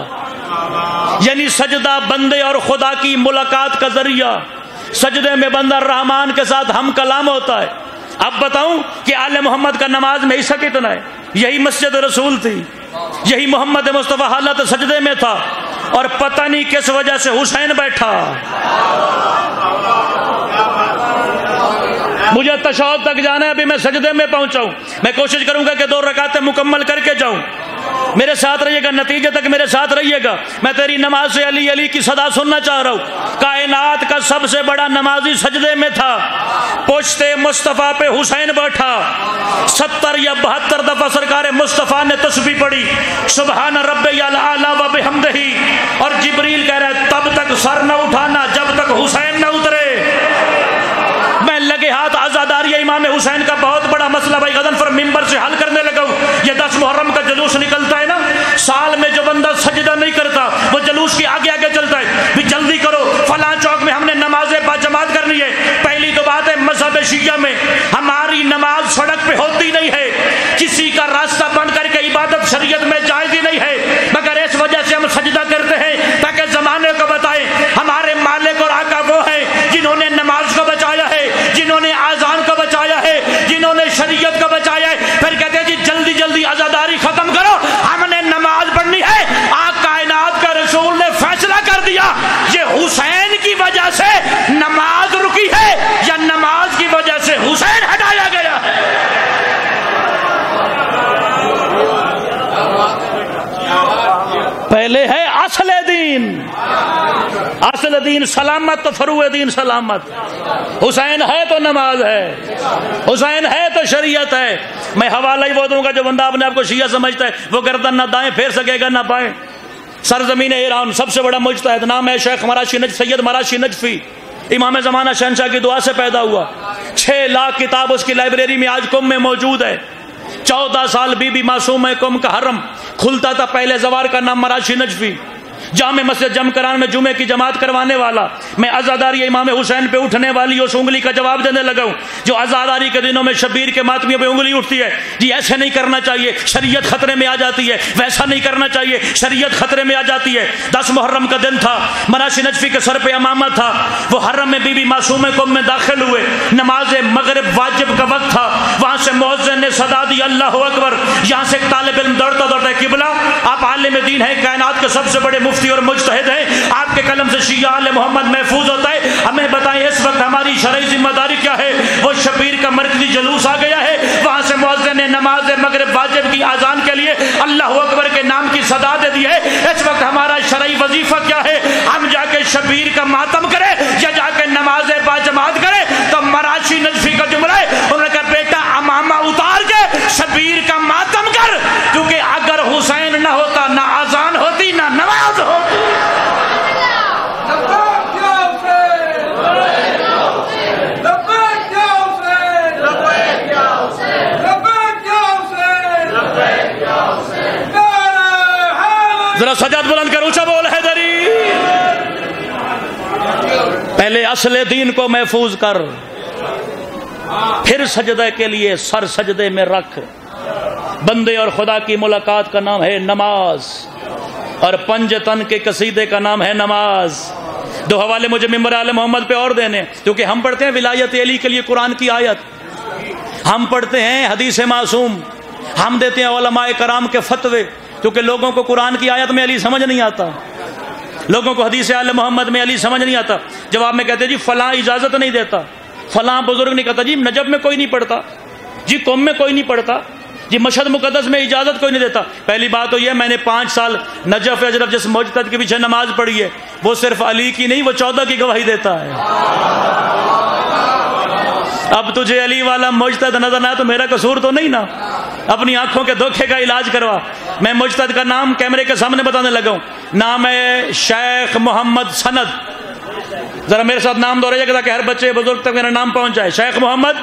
یعنی سجدہ بندے اور خدا کی ملاقات کا ذریعہ، سجدے میں بندہ رحمان کے ساتھ ہم کلام ہوتا ہے۔ اب بتاؤں کہ آل محمد کا نماز میں حصہ کتنا ہے؟ یہی مسجد رسول تھی، یہی محمد مصطفیٰ حالت سجدے میں تھا، اور پتہ نہیں کس وجہ سے حسین بیٹھا۔ مجھے تشہد تک جانا ہے، ابھی میں سجدے میں پہنچا ہوں، میں کوشش کروں گا کہ 2 رکعتیں مکمل کر کے جاؤں۔ میرے ساتھ رہیے گا، نتیجے تک میرے ساتھ رہیے گا۔ میں تیری نماز سے علی علی کی صدا سننا چاہ رہا ہوں۔ کائنات کا سب سے بڑا نمازی سجدے میں تھا، پشت مصطفیٰ پہ حسین بیٹھا، 70 یا 72 دفعہ سرکار مصطفیٰ نے تسبیح پڑھی، سبحان ربی الاعلی و بحمدہ، اور جبریل کہہ رہا ہے تب تک سر نہ اٹھانا جب تک حسین نہ اترے۔ میں لگے ہاتھ عزاداری امام حسین کا بہت بڑا مسئلہ بھائی غضنفر ممبر سے حل کرنے لگا ہوں۔ یہ 10 محرم کا جلوس نکلتا ہے نا، سال میں جو بندہ سجدہ نہیں کرتا وہ جلوس کی آگے آگے چلتا ہے، بھی جلدی کرو فلاں چوک میں ہم نے نماز باجماعت کرنی ہے۔ پہلی تو بات ہے مذہب شیعہ میں ہماری نماز سڑک پہ ہوتی نہیں ہے، کسی کا راستہ بند کر کے عبادت شریعت میں جائز ہی نہیں ہے، مگر اس وجہ سے ہم سجدہ کرتے ہیں تاکہ زمانے کو بتائیں ہمارے مالک اور آقا وہ ہیں جنہوں نے نماز کو بچایا ہے، جنہوں نے آذان کو بچایا ہے، جنہوں نے شریعت کو بچایا ہے۔ پھر کہتے ہیں جی جلدی جلدی عزاداری ختم کرو، ہم نے نماز پڑھنی ہے۔ کائنات کا رسول نے فیصلہ کر دیا یہ حسین کی وجہ سے نماز رکی ہے یا نماز کی وجہ سے حسین ہٹایا گیا ہے۔ پہلے ہے اصل دین، اصل دین سلامت تو فروع دین سلامت۔ حسین ہے تو نماز ہے، حسین ہے تو شریعت ہے۔ میں حوالہ ہی وہ دوں گا، جو بندہ اپنے آپ کو شیعہ سمجھتا ہے وہ گردن نہ دائیں پھیر سکے گا نہ بائیں۔ سرزمین ایران سب سے بڑا مجتہد نام ہے شیخ مراشی نجف، سید مراشی نجفی، امام زمانہ شہنشاہ کی دعا سے پیدا ہوا۔ 6 لاکھ کتاب اس کی لائبریری میں آج قم میں موجود ہے۔ 14 سال بی بی معصوم قم کا حرم کھلتا تھا، پہلے زوار کا نام مراشی نجفی، جامع مسجد جمکران میں جمعے کی جماعت کروانے والا۔ میں عزاداری امام حسین پہ اٹھنے والی اس انگلی کا جواب دینے لگا ہوں جو عزاداری کے دنوں میں شبیر کے ماتمیوں پہ انگلی اٹھتی ہے، جی ایسے نہیں کرنا چاہیے شریعت خطرے میں آ جاتی ہے، ویسا نہیں کرنا چاہیے شریعت خطرے میں آ جاتی ہے۔ 10 محرم کا دن تھا، مراشی نجفی کے سر پہ امامہ تھا، وہ حرم میں بی بی معصوم قم میں داخل ہوئے، نماز مغرب واجب کا وقت تھا، وہاں سے مؤذن نے صدا دی اللہ اکبر، یہاں سے ایک طالب علم دوڑتا دوڑتا ہے، قبلہ آپ عالم دین ہیں، کائنات کے سب سے بڑے مفتی اور مجتہد ہیں، آپ کے قلم سے شیعہ آل محمد محفوظ ہوتا ہے، ہمیں بتائیں اس وقت ہماری شرعی ذمہ داری کیا ہے؟ وہ شبیر کا مرکزی جلوس آ گیا ہے، وہاں سے مؤذن نے نماز مغرب واجب کی اذان کے لیے اللہ اکبر کے نام کی صدا دے دی ہے۔ اس وقت ہمارا شرعی وظیفہ کیا ہے؟ ہم جا کے شبیر کا ماتم کریں یا جا کے نماز باجماعت کریں؟ تو مراشی نجفی کا جملہ ہے، انہوں نے کہا بیٹا امامہ اتار کے شبیر کا ماتم کر، کیونکہ اگر حسین نہ ہوتا نہ اذان ہوتی نہ نماز ہوتی۔ ذرا سجاد بلند کر اونچا بول حیدری۔ پہلے اصل دین کو محفوظ کر، پھر سجدے کے لیے سر سجدے میں رکھ۔ بندے اور خدا کی ملاقات کا نام ہے نماز، اور پنجتن کے قصیدے کا نام ہے نماز۔ 2 حوالے مجھے ممبر آل محمد پہ اور دینے، کیونکہ ہم پڑھتے ہیں ولایت علی کے لیے قرآن کی آیت، ہم پڑھتے ہیں حدیث معصوم، ہم دیتے ہیں علماء کرام کے فتوے، کیونکہ لوگوں کو قرآن کی آیت میں علی سمجھ نہیں آتا، لوگوں کو حدیث آل محمد میں علی سمجھ نہیں آتا۔ جواب میں کہتے ہیں جی فلاں اجازت نہیں دیتا، فلاں بزرگ نہیں کہتا، جی نجف میں کوئی نہیں پڑھتا، جی قم میں کوئی نہیں پڑھتا، جی مشہد مقدس میں اجازت کوئی نہیں دیتا۔ پہلی بات تو یہ میں نے 5 سال نجف اجرف جس مجتہد کے پیچھے نماز پڑھی ہے، وہ صرف علی کی نہیں، وہ 14 کی گواہی دیتا ہے۔ اب تجھے علی والا مجتہد نظر نہ آئے تو میرا قصور تو نہیں نا، اپنی آنکھوں کے دھوکے کا علاج کروا۔ میں مجتہد کا نام کیمرے کے سامنے بتانے لگا ہوں، نام ہے شیخ محمد سند، ذرا میرے ساتھ نام دہرائیے گا کہ ہر بچے بزرگ تک میرا نام پہنچ جائے۔ شیخ محمد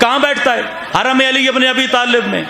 کہاں بیٹھتا ہے؟ حرم علی ابن ابی طالب میں،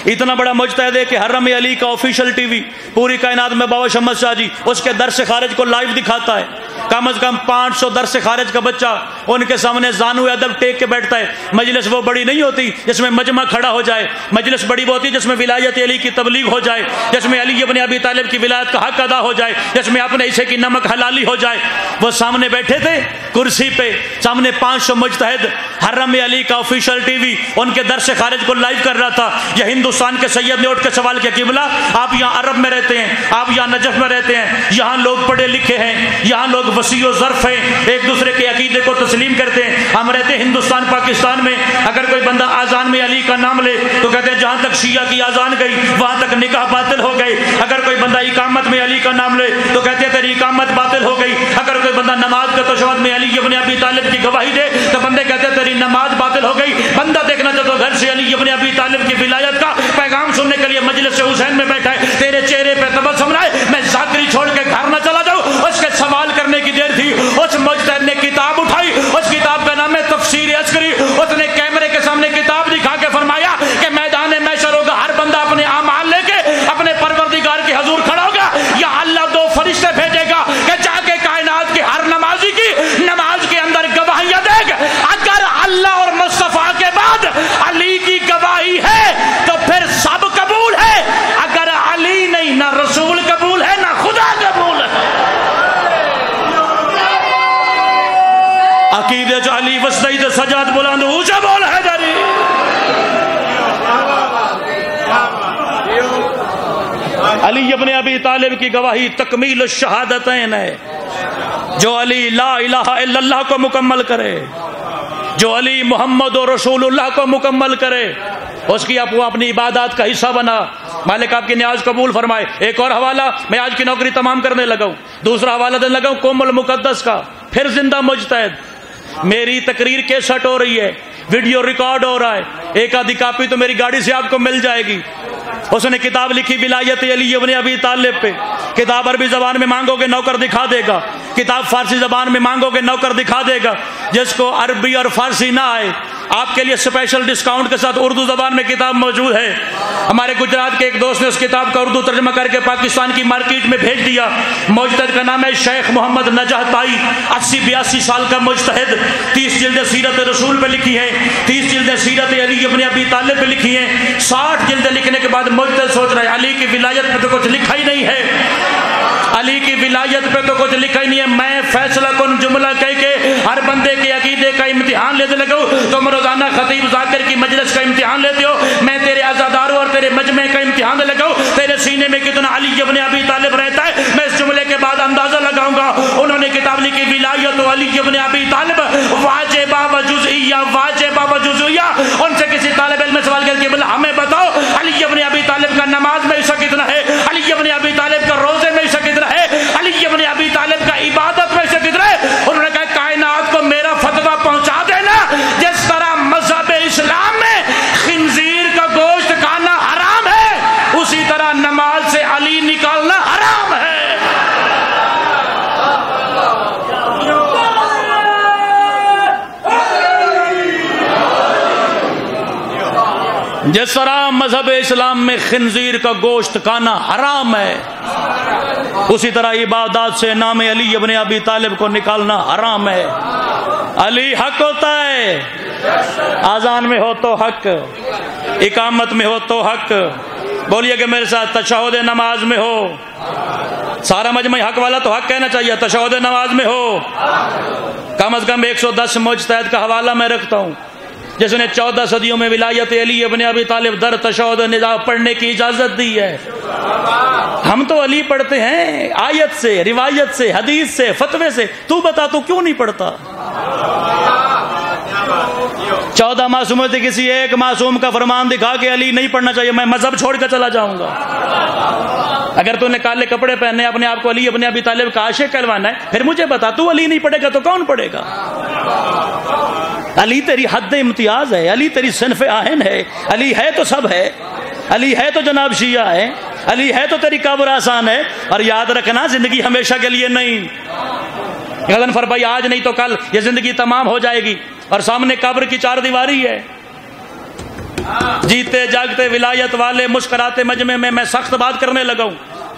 اتنا بڑا مجتہد ہے کہ حرم علی کا آفیشیل ٹی وی پوری کائنات میں بابا شمس شاہ جی اس کے درس خارج کو لائیو دکھاتا ہے. کم از کم 500 درس خارج کا بچہ ان کے سامنے زانو ادب ٹیک کے بیٹھتا ہے. مجلس وہ بڑی نہیں ہوتی جس میں مجمع کھڑا ہو جائے، مجلس بڑی وہ ہوتی ہے جس میں ولایت علی کی تبلیغ ہو جائے، جس میں علی ابن ابی طالب کی ولایت کا حق ادا ہو جائے، جس میں اپنے حصے کی نمک حلالی ہو جائے. وہ سامنے بیٹھے تھے کرسی پہ، سامنے 500 مجتہد، حرم علی کا آفیشیل ٹی وی ان کے درس خارج کو لائیو کر رہا تھا. یہ ہندوستان کے سید نے اٹھ کے سوال کیا، قبلہ آپ یہاں عرب میں رہتے ہیں، آپ یہاں نجف میں رہتے ہیں، یہاں لوگ پڑھے لکھے ہیں، یہاں لوگ وسیع و ظرف ہیں، ایک دوسرے کے عقیدے کو تسلیم کرتے ہیں. ہم رہتے ہیں ہندوستان پاکستان میں، اگر کوئی بندہ آذان میں علی کا نام لے تو کہتے ہیں جہاں تک شیعہ کی آذان گئی وہاں تک نکاح باطل ہو گئی. اگر کوئی بندہ اقامت میں علی کا نام لے تو کہتے ہیں تیری اقامت باطل ہو گئی. اگر کوئی بندہ نماز کے تشہد میں علی ابن ابی طالب کی گواہی دے تو بندے کہتے ہیں تیری نماز باطل ہو گئی. بندہ دیکھنا چاہتا گھر سے علی ابن ابی طالب کی ولایت کا پیغام سننے کے لیے مجلس حسین میں بیٹھا ہے، تیرے چہرے پہ تبسم آئے، میں ذاکری چھوڑ کے گھر نہ چلا جاؤں. اس کے سوال کرنے کی دیر تھی، اس مجتہد نے کتاب اٹھائی، اس کتاب کا نام ہے تفسیر عسکری. اس نے کیمرے کے سامنے کتاب دکھا کے فرمایا کہ میدان محشر ہوگا، ہر بندہ اپنے اعمال لے کے اپنے پروردگار کے حضور کھڑا ہوگا. یا اللہ 2 فرشتے بھیجے گا کہ جا کے کائنات کی ہر نمازی کی نماز کے اندر گواہیاں دے گا. اگر اللہ اور مصطفیٰ کے بعد علی کی گواہی ہے تو پھر سب قبول ہے. اگر علی نہیں، نہ رسول قبول ہے نہ خدا قبول ہے. عقیدے جو علی وسطی سجاد بلند اونچا بول ہے داری. علی ابن ابی طالب کی گواہی تکمیل الشہادتین ہے. جو علی لا الہ الا اللہ کو مکمل کرے، جو علی محمد و رسول اللہ کو مکمل کرے، اس کی وہ اپنی عبادات کا حصہ بنا. مالک آپ کی نیاز قبول فرمائے. ایک اور حوالہ، میں آج کی نوکری تمام کرنے لگا ہوں، دوسرا حوالہ دینے لگا ہوں قوم المقدس کا. پھر زندہ مجتہد، میری تقریر کیسٹ ہو رہی ہے، ویڈیو ریکارڈ ہو رہا ہے، ایک آدھی کاپی تو میری گاڑی سے آپ کو مل جائے گی. اس نے کتاب لکھی ولایت علی ابن ابی طالب پہ. کتاب عربی زبان میں مانگو گے نوکر دکھا دے گا، کتاب فارسی زبان میں مانگو گے نوکر دکھا دے گا. جس کو عربی اور فارسی نہ آئے آپ کے لیے اسپیشل ڈسکاؤنٹ کے ساتھ اردو زبان میں کتاب موجود ہے. ہمارے گجرات کے ایک دوست نے اس کتاب کا اردو ترجمہ کر کے پاکستان کی مارکیٹ میں بھیج دیا. مجتہد کا نام ہے شیخ محمد نجاح طائی، 80-82 سال کا مجتہد. 30 جلدیں سیرت رسول پہ لکھی ہیں، 30 جلدیں سیرت علی ابن ابی طالب پہ لکھی ہیں. 60 جلدیں لکھنے کے بعد مجتہد سوچ رہا ہے علی کی ولایت پہ تو کچھ لکھا ہی نہیں ہے، علی کی ولایت پہ تو کچھ لکھا ہی نہیں ہے. میں فیصلہ کن جملہ کہہ کے ہر بندے کے عقیدے کا امتحان لینے لگا ہوں. تم روزانہ خطیب ذاکر کی مجلس کا امتحان لیتے ہو، میں تیرے عزاداروں اور تیرے مجمع کا امتحان لگا ہوں. تیرے سینے میں کتنا علی ابن ابی طالب رہتا ہے میں اس جملے کے بعد اندازہ لگاؤں گا. انہوں نے کتاب لکھی ولایت علی ابن ابی طالب واجبہ و جزئیہ، واجبہ و جزئیہ. ان سے کسی طالب علم نے سوال کیا کہ بھلا ہمیں بتاؤ علی ابن ابی طالب کا نماز میں حصہ کتنا ہے، علی ابن ابی طالب کا روزے میں حصہ کتنا ہے، علی ابن ابی طالب کا عبادت میں حصہ کتنا ہے. انہوں نے کہا کائنات کو میرا فتویٰ پہنچا دینا، جس طرح مذہب اسلام میں خنزیر کا گوشت کھانا حرام ہے اسی طرح نماز سے علی نکالنا حرام ہے. جس طرح مذہب اسلام میں خنزیر کا گوشت کھانا حرام ہے اسی طرح عبادات سے نام علی ابن ابی طالب کو نکالنا حرام ہے. علی حق ہوتا ہے، آذان میں ہو تو حق، اقامت میں ہو تو حق. بولیے کہ میرے ساتھ تشہد نماز میں ہو. سارا مجمع حق والا تو حق کہنا چاہیے. تشہد نماز میں ہو، کم از کم 110 مجتہد کا حوالہ میں رکھتا ہوں جس نے 14 صدیوں میں ولایت علی ابن ابی طالب در تشہد ندا پڑھنے کی اجازت دی ہے. ہم تو علی پڑھتے ہیں آیت سے، روایت سے، حدیث سے، فتوے سے. تو بتا تو کیوں نہیں پڑھتا؟ 14 معصوموں سے کسی ایک معصوم کا فرمان دکھا کے علی نہیں پڑھنا چاہیے، میں مذہب چھوڑ کر چلا جاؤں گا. اگر تو نے کالے کپڑے پہنے اپنے آپ کو علی ابن ابی طالب کا عاشق کہلوانا ہے پھر مجھے بتا تو علی نہیں پڑھے گا تو کون پڑھے گا؟ علی تیری حد امتیاز ہے، علی تیری صنف آہن ہے، علی ہے تو سب ہے، علی ہے تو جناب شیعہ ہے، علی ہے تو تیری قبر آسان ہے. اور یاد رکھنا زندگی ہمیشہ کے لیے نہیں. غضن فرمائی آج نہیں تو کل یہ زندگی تمام ہو جائے گی اور سامنے قبر کی 4 دیواری ہے. جیتے جاگتے ولایت والے مسکراتے مجمع میں سخت بات کرنے لگا ہوں،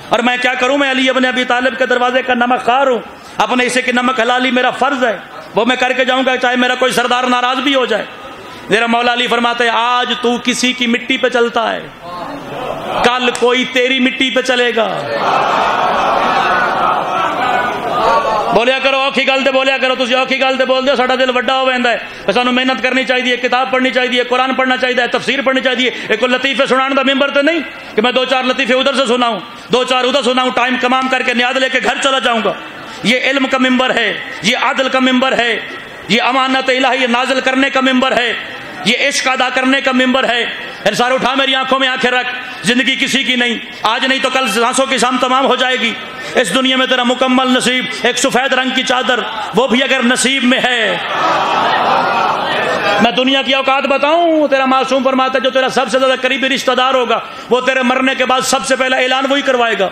اور میں کیا کروں، میں علی ابن ابی طالب کے دروازے کا نمک خوار ہوں، اپنے حصے کی نمک حلالی میرا فرض ہے، وہ میں کر کے جاؤں گا چاہے میرا کوئی سردار ناراض بھی ہو جائے۔ میرا مولا علی فرماتے ہیں آج تو کسی کی مٹی پہ چلتا ہے، کل کوئی تیری مٹی پہ چلے گا۔ بولیا کرو اوکھی گل تے بولیا کرو، تسی اوکھی گل تے بول دے ساڈا دل وڈا ہو ویندا ہے، سانو محنت کرنی چاہیے، کتاب پڑھنی چاہیے، قرآن پڑھنا چاہیے، تفسیر پڑھنی چاہیے۔ ایک لطیفے سنان دا ممبر تے نہیں کہ میں 2-4 لطیفے ادھر سے سناؤں، 2-4 ادھر سناؤں، ٹائم تمام کر کے نیاز لے کے گھر چلا جاؤں گا۔ یہ علم کا ممبر ہے، یہ عدل کا ممبر ہے، یہ امانت الہی نازل کرنے کا ممبر ہے، یہ عشق ادا کرنے کا ممبر ہے۔ ارسال اٹھا میری آنکھوں میں آنکھیں رکھ، زندگی کسی کی نہیں، آج نہیں تو کل سانسوں کی شام تمام ہو جائے گی۔ اس دنیا میں تیرا مکمل نصیب ایک سفید رنگ کی چادر، وہ بھی اگر نصیب میں ہے۔ میں دنیا کی اوقات بتاؤں، تیرا معصوم فرماتا ہے جو تیرا سب سے زیادہ قریبی رشتہ دار ہوگا وہ تیرے مرنے کے بعد سب سے پہلا اعلان وہی کروائے گا،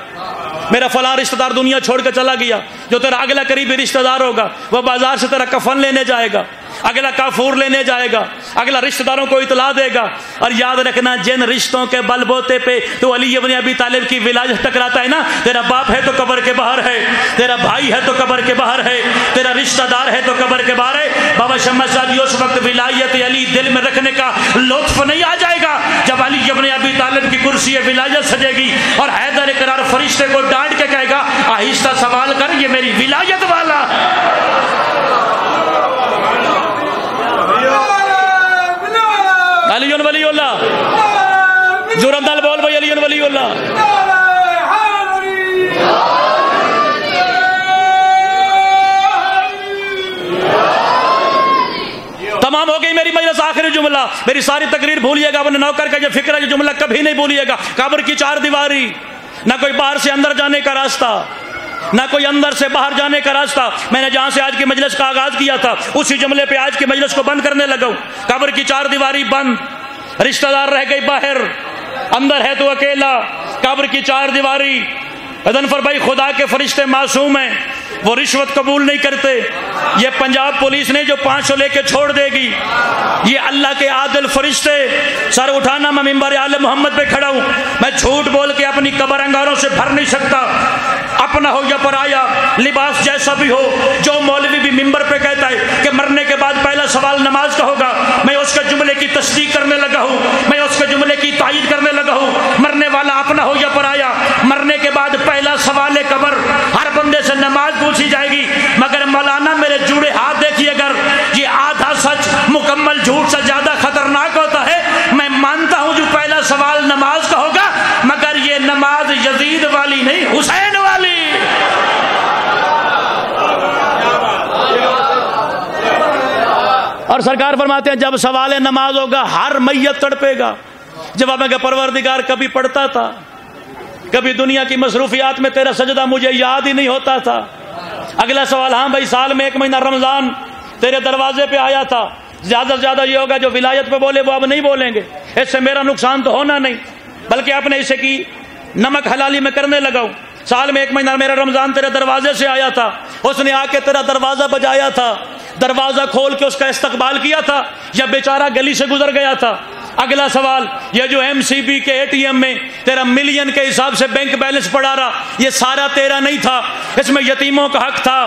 میرا فلاں رشتہ دار دنیا چھوڑ کے چلا گیا۔ جو تیرا اگلا قریبی رشتہ دار ہوگا وہ بازار سے تیرا کفن لینے جائے گا، اگلا کافور لینے جائے گا، اگلا رشتہ داروں کو اطلاع دے گا۔ اور یاد رکھنا جن رشتوں کے بل بوتے پہ تو علی ابن ابی طالب کی ولایت ٹکراتا ہے نا، تیرا باپ ہے تو قبر کے باہر ہے، تیرا بھائی ہے تو قبر کے باہر ہے، تیرا رشتہ دار ہے تو قبر کے باہر ہے۔ بابا شمس صاحب اس وقت ولایت علی دل میں رکھنے کا لطف نہیں آ جائے گا جب علی ابن ابی طالب کی کرسی ولایت سجے گی اور حیدر اقرار فرشتے کو ڈانٹ کے کہے گا آہستہ سوال کر، یہ میری ولایت والا۔ علی ولی اللہ، جرأت نال بول بھائی، علی ولی اللہ۔ تمام ہو گئی میری مجلس، آخری جملہ، میری ساری تقریر بھولیے گا، اپنے نوکر کا یہ فکر ہے، یہ جملہ کبھی نہیں بھولیے گا۔ قبر کی 4 دیواری، نہ کوئی باہر سے اندر جانے کا راستہ، نہ کوئی اندر سے باہر جانے کا راستہ۔ میں نے جہاں سے آج کی مجلس کا آغاز کیا تھا اسی جملے پہ آج کی مجلس کو بند کرنے لگا ہوں۔ قبر کی 4 دیواری بند، رشتہ دار رہ گئی باہر، اندر ہے تو اکیلا۔ قبر کی 4 دیواری، غضنفر بھائی خدا کے فرشتے معصوم ہیں، وہ رشوت قبول نہیں کرتے۔ یہ پنجاب پولیس نے جو 500 لے کے چھوڑ دے گی، یہ اللہ کے عادل فرشتے۔ سر اٹھانا، میں ممبر آل محمد پہ کھڑا ہوں، میں جھوٹ بول کے اپنی قبر انگاروں سے بھر نہیں سکتا، اپنا ہو یا پرایا، لباس جیسا بھی ہو۔ جو مولوی بھی ممبر پہ کہتا ہے کہ مرنے کے بعد پہلا سوال نماز کا ہوگا، میں اس کے جملے کی تصدیق کرنے لگا ہوں، میں اس کے جملے کی تائید کرنے لگا ہوں۔ مرنے والا اپنا ہو یا پرایا، مرنے کے بعد پہلا سوال قبر، ہر بندے سے نماز پوچھی جائے گی۔ مگر مولانا میرے جوڑے ہاتھ دیکھیے، اگر یہ آدھا سچ مکمل جھوٹ سے زیادہ خطرناک ہوتا ہے، میں مانتا ہوں جو پہلا سوال نماز کا ہوگا، مگر یہ نماز یزید والی نہیں، حسین والی۔ اور سرکار فرماتے ہیں جب سوال نماز ہوگا ہر میت تڑپے گا، جواب میں کہ پروردگار کبھی پڑھتا تھا، کبھی دنیا کی مصروفیات میں تیرا سجدہ مجھے یاد ہی نہیں ہوتا تھا۔ اگلا سوال، ہاں بھائی سال میں 1 مہینہ رمضان تیرے دروازے پہ آیا تھا، زیادہ سے زیادہ یہ ہوگا جو ولایت پہ بولے وہ اب نہیں بولیں گے، اس سے میرا نقصان تو ہونا نہیں، بلکہ اپنے حصے کی نمک حلالی میں کرنے لگا ہوں۔ سال میں 1 مہینہ میرا رمضان تیرے دروازے سے آیا تھا، اس نے آ کے تیرا دروازہ بجایا تھا، دروازہ کھول کے اس کا استقبال کیا تھا، یا بیچارہ گلی سے گزر گیا تھا۔ اگلا سوال، یہ جو ایم سی بی کے ATM میں تیرا ملین کے حساب سے بینک بیلنس پڑا رہا، یہ سارا تیرا نہیں تھا، اس میں یتیموں کا حق تھا،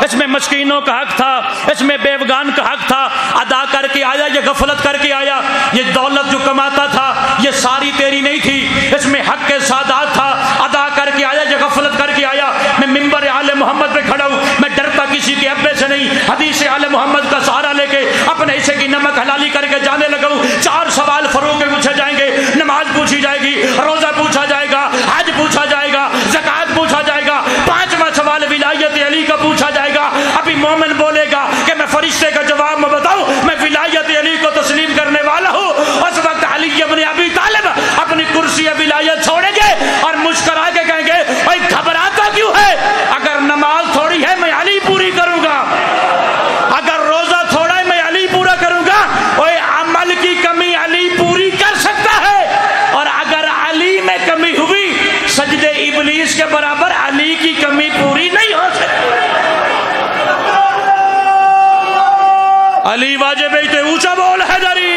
اس میں مسکینوں کا حق تھا، اس میں بیوگان کا حق تھا، ادا کر کے آیا یا غفلت کر کے آیا؟ یہ دولت جو کماتا تھا یہ ساری تیری نہیں تھی، اس میں حق کے سادات تھا، ادا کر کے آیا یا غفلت کر کے آیا؟ میں ممبر آل محمد پہ کھڑا ہوں، میں ڈرتا کسی کے ابے سے نہیں، حدیث آل محمد کا سہارا لے کے اپنے حصے کی نمک حلالی کر کے جانے لگا ہوں۔ 4 سوال فروغ کے پوچھے جائیں گے، نماز پوچھی جائے گی، روزہ پوچھا جائے گا، حج پوچھا جائے گا، زکوٰۃ پوچھا جائے گا، 5واں سوال ولایت علی کا پوچھا جائے گا۔ ابھی مومن بولے گا کہ میں فرشتے کا جواب میں بتاؤں، میں ولایت علی کو تسلیم کرنے والا ہوں، اس وقت علی ابن ابی طالب اپنی کرسی ولایت چھوڑیں گے اور مسکرا کے کہیں گے بھائی گھبراتا کیوں ہے؟ اگر نماز تھوڑی ہے میں علی پوری کروں گا، اگر روزہ تھوڑا ہے میں علی پورا کروں گا، اور عمل کی کمی علی پوری کر سکتا ہے، اور اگر علی میں کمی ہوئی سجدے ابلیس کے برابر علی کی کمی پوری نہیں ہو سکتی۔ علی واجب ہے، اونچا بول حیدری۔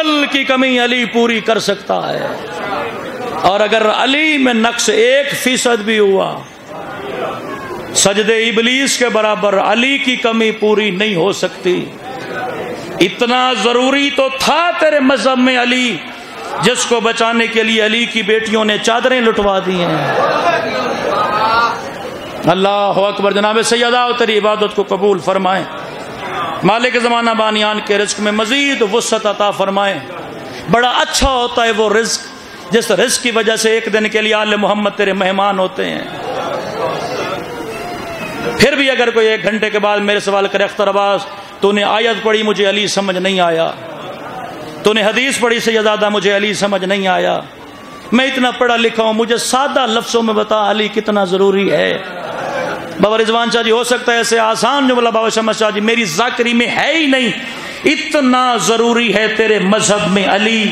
عمل کی کمی علی پوری کر سکتا ہے، اور اگر علی میں نقص 1% بھی ہوا، سجدے ابلیس کے برابر علی کی کمی پوری نہیں ہو سکتی۔ اتنا ضروری تو تھا تیرے مذہب میں علی، جس کو بچانے کے لیے علی کی بیٹیوں نے چادریں لٹوا دی ہیں۔ اللہ اکبر۔ جناب سیدہ تیری عبادت کو قبول فرمائیں، مالک زمانہ بانیان کے رزق میں مزید وسعت عطا فرمائیں۔ بڑا اچھا ہوتا ہے وہ رزق جس رزق کی وجہ سے ایک دن کے لیے آل محمد تیرے مہمان ہوتے ہیں۔ پھر بھی اگر کوئی 1 گھنٹے کے بعد میرے سوال کرے اختر عباس تو نے آیت پڑھی مجھے علی سمجھ نہیں آیا، تو نے حدیث پڑھی سیدادہ مجھے علی سمجھ نہیں آیا، میں اتنا پڑھا لکھا ہوں، مجھے سادہ لفظوں میں بتا علی کتنا ضروری ہے۔ بابا رضوان شاہ جی ہو سکتا ہے ایسے آسان جملہ بابا شمس شاہ جی میری ذاکری میں ہے ہی نہیں، اتنا ضروری ہے تیرے مذہب میں علی،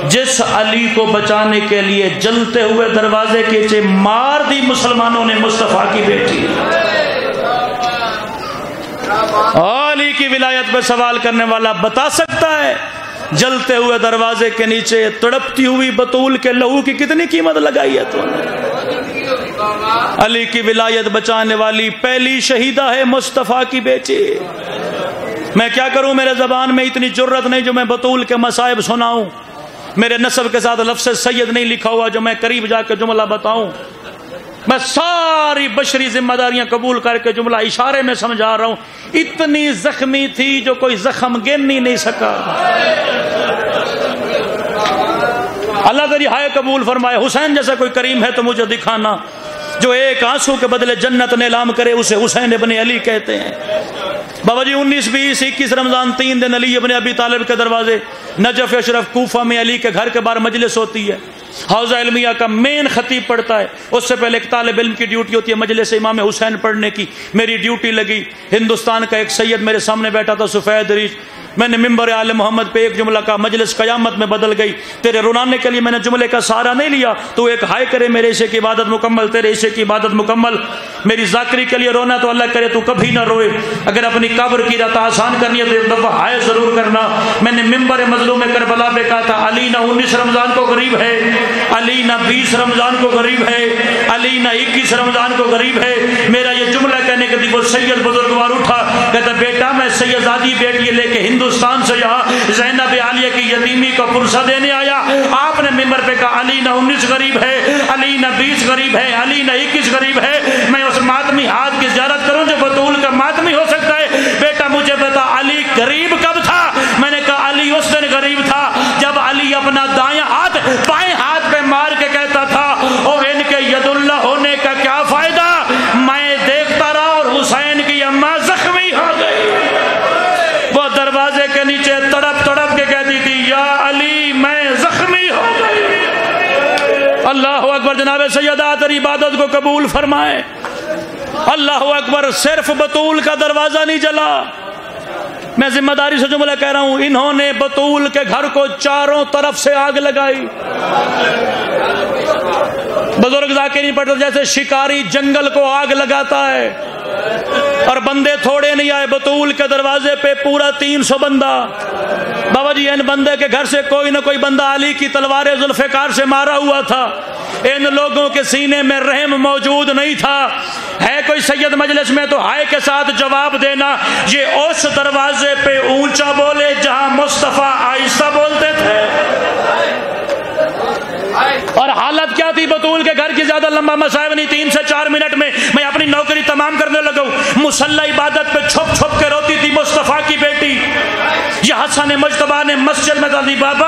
جس علی کو بچانے کے لیے جلتے ہوئے دروازے کے نیچے مار دی مسلمانوں نے مصطفیٰ کی بیٹی۔ علی کی ولایت پہ سوال کرنے والا بتا سکتا ہے جلتے ہوئے دروازے کے نیچے تڑپتی ہوئی بطول کے لہو کی کتنی قیمت لگائی ہے تو نے؟ علی کی ولایت بچانے والی پہلی شہیدہ ہے مصطفیٰ کی بیٹی۔ میں کیا کروں، میرے زبان میں اتنی جرت نہیں جو میں بطول کے مصائب سناؤں، میرے نسب کے ساتھ لفظ سید نہیں لکھا ہوا جو میں قریب جا کے جملہ بتاؤں، میں ساری بشری ذمہ داریاں قبول کر کے جملہ اشارے میں سمجھا رہا ہوں، اتنی زخمی تھی جو کوئی زخم گن ہی نہیں سکا۔ اللہ تیری ہائے قبول فرمائے۔ حسین جیسا کوئی کریم ہے تو مجھے دکھانا جو ایک آنسو کے بدلے جنت نیلام کرے، اسے حسین ابن علی کہتے ہیں۔ بابا جی 19 20 21 رمضان 3 دن علی ابن ابی طالب کے دروازے نجف اشرف کوفہ میں علی کے گھر کے باہر مجلس ہوتی ہے، حوضہ علمیہ کا مین خطیب پڑھتا ہے، اس سے پہلے ایک طالب علم کی ڈیوٹی ہوتی ہے مجلس امام حسین پڑھنے کی، میری ڈیوٹی لگی، ہندوستان کا ایک سید میرے سامنے بیٹھا تھا سفید ریش، میں نے ممبر آل محمد پہ ایک جملہ کا، مجلس قیامت میں بدل گئی، تیرے رونانے کے لیے میں نے جملے کا سہارا نہیں لیا، تو ایک ہائے کرے میرے عشق کی عبادت مکمل، تیرے عشق کی عبادت مکمل، میری ذاکری کے لیے رونا تو اللہ کرے تو کبھی نہ روئے، اگر اپنی قبر کی رات آسان کرنی ہے تو ایک دفعہ ہائے ضرور کرنا۔ میں نے ممبر مظلوم کربلا پہ کہا تھا علی نہ 19 رمضان کو غریب ہے، علی نہ 20 رمضان کو غریب ہے، علی نہ 21 رمضان کو غریب ہے، میرا یہ جملہ کہنے کے وہ سید بزرگوار اٹھا کہتا بیٹا میں سیدادی بیٹی لے کے ہندوستان سے یہاں زینب عالیہ کی یتیمی کو پرسہ دینے آیا، آپ نے ممبر پہ کہا علی نہ 19 غریب ہے، علی نہ 20 غریب ہے، علی نہ 21 غریب ہے، میں اس ماتمی ہاتھ کی زیارت کروں جو بطول کا ماتمی ہو سکتا ہے؟ بیٹا مجھے بتا علی غریب کب تھا؟ میں نے کہا علی اس دن غریب تھا جب علی اپنا دائیں ہاتھ بائیں ہاتھ پہ مار کے کہتا تھا او ان کے ید اللہ ہونے کا کیا فائدہ، میں دیکھتا رہا اور حسین کی اماں زخمی ہو گئی، وہ دروازے کے نیچے تڑپ تڑپ کے کہتی تھی یا علی میں زخمی ہو گئی۔ اللہ اکبر۔ جناب سیدہ تیری عبادت کو قبول فرمائے۔ اللہ اکبر۔ صرف بطول کا دروازہ نہیں جلا، میں ذمہ داری سے جملہ کہہ رہا ہوں، انہوں نے بطول کے گھر کو چاروں طرف سے آگ لگائی۔ بزرگ ذاکر نہیں پڑھتے جیسے شکاری جنگل کو آگ لگاتا ہے، اور بندے تھوڑے نہیں آئے، بطول کے دروازے پہ پورا 300 بندہ۔ بابا جی ان بندے کے گھر سے کوئی نہ کوئی بندہ علی کی تلوار ذوالفقار سے مارا ہوا تھا، ان لوگوں کے سینے میں رحم موجود نہیں تھا۔ ہے کوئی سید مجلس میں تو ہائے کے ساتھ جواب دینا، یہ اس دروازے پہ اونچا بولے جہاں مصطفیٰ آہستہ بولتے تھے۔ اور حالت کیا تھی بطول کے گھر کی؟ زیادہ لمبا مسائل نہیں، 3 سے 4 منٹ میں میں اپنی نوکری تمام کرنے لگا ہوں۔ مصلی عبادت پہ چھپ چھپ کے روتی تھی مصطفیٰ کی بیٹی۔ یہ حسن مجتبیٰ نے مسجد میں کہا بابا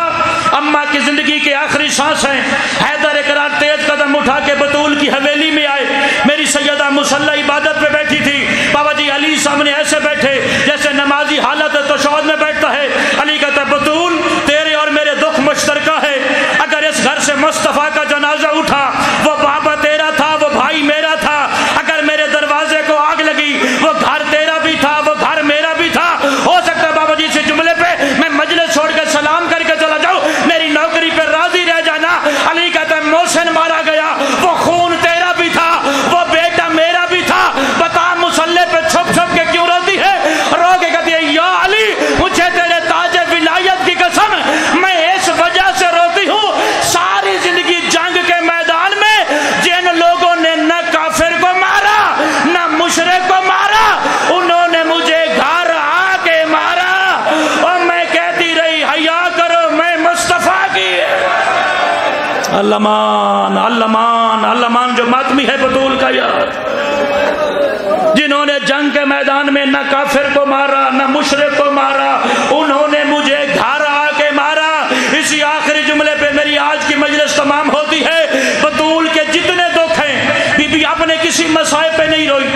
اماں کی زندگی کے آخری سانس ہیں۔ حیدر اقرار تیز قدم اٹھا کے بطول کی حویلی میں آئے، میری سیدہ مصلی عبادت پہ بیٹھی تھی، بابا جی علی سامنے ایسے بیٹھے جیسے نمازی حالت تشہد میں بیٹھتا ہے۔ علی کہتا ہے بطول تیرے اور میرے دکھ مشترکہ ہے، اگر اس گھر سے مصطفیٰ کا جنازہ اٹھا، وہ بابا تیرا تھا، وہ بھائی میرا تھا، اگر میرے دروازے کو آگ لگی، وہ گھر تیرا بھی تھا، وہ گھر میرا بھی تھا۔ ہو سکتا ہے بابا جی سے جملے پہ میں مجلس چھوڑ کے سلام کر کے چلا جاؤں، میری نوکری پہ راضی رہ جانا۔ علی کہتا ہے محسن مارا گیا، وہ خون تیرا بھی تھا، وہ بیٹا میرا بھی تھا، بتا مسلح پہ چھپ چھپ کے کیوں روتی ہے؟ رو کے کہتی ہے یا علی علمان علمان علمان جو ماتمی ہے بطول کا یار، جنہوں نے جنگ کے میدان میں نہ کافر کو مارا نہ مشرک کو مارا، انہوں نے مجھے گھر آ کے مارا۔ اسی آخری جملے پہ میری آج کی مجلس تمام ہوتی ہے۔ بطول کے جتنے دکھ ہیں، بی بی اپنے کسی مسائب پہ نہیں روئی۔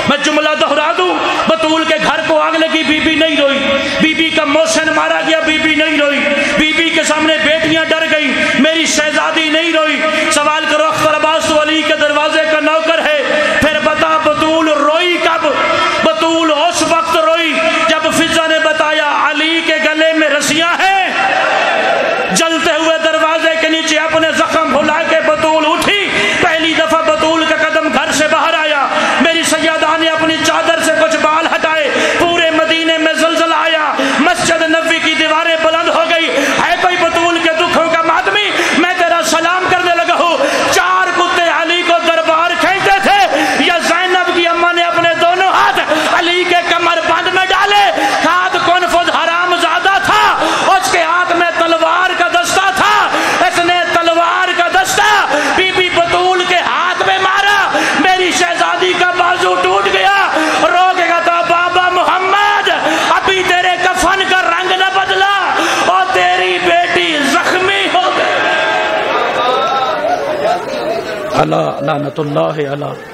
میں جملہ دہرا دوں، بطول کے گھر کو آگ لگی، بی بی نہیں روئی۔ بی بی کا محسن مارا گیا، بی بی نہیں روئی۔ بی بی کے سامنے بیٹیاں ڈر گئی، میری شہزادی نہیں روئی۔ سوال کرو اختر عباس تو علی کے دروازے کا نوکر ہے، پھر بتا بطول روئی کب؟ بطول اس وقت روئی جب فضا نے بتایا علی کے گلے میں رسیاں ہیں۔ جلتے ہوئے دروازے کے نیچے اپنے زخم بھلا کے بطول اٹھی۔ پہلی دفعہ بطول کا قدم گھر سے باہر آیا، میری سیدہ نے اپنی چادر سے کچھ بال ہٹائے، پورے مدینے میں زلزلہ آیا، مسجد نبوی کی دیواریں بلند ہو گئی۔ ہے کوئی بطول کے دکھوں کا ماتمی؟ میں تیرا سلام کرنے لگا ہوں۔ چار کتے علی کو دربار کھینچتے تھے، یا زینب کی اماں نے اپنے دونوں ہاتھ علی کے کمر بند میں ڈالے؟ ہاتھ کون فض حرام زادہ تھا، اس کے ہاتھ میں تلوار کا دستہ تھا، اس نے تلوار کا دستہ بی بی بطول کے ہاتھ میں مارا، میری شہزادی کا بازو ٹوٹ گیا۔ رو کے کہا بابا محمد ابھی تیرے کفن کا رنگ نہ بدلا اور تیری بیٹی زخمی ہو گئی۔ اللہ لعنت اللہ علیہ۔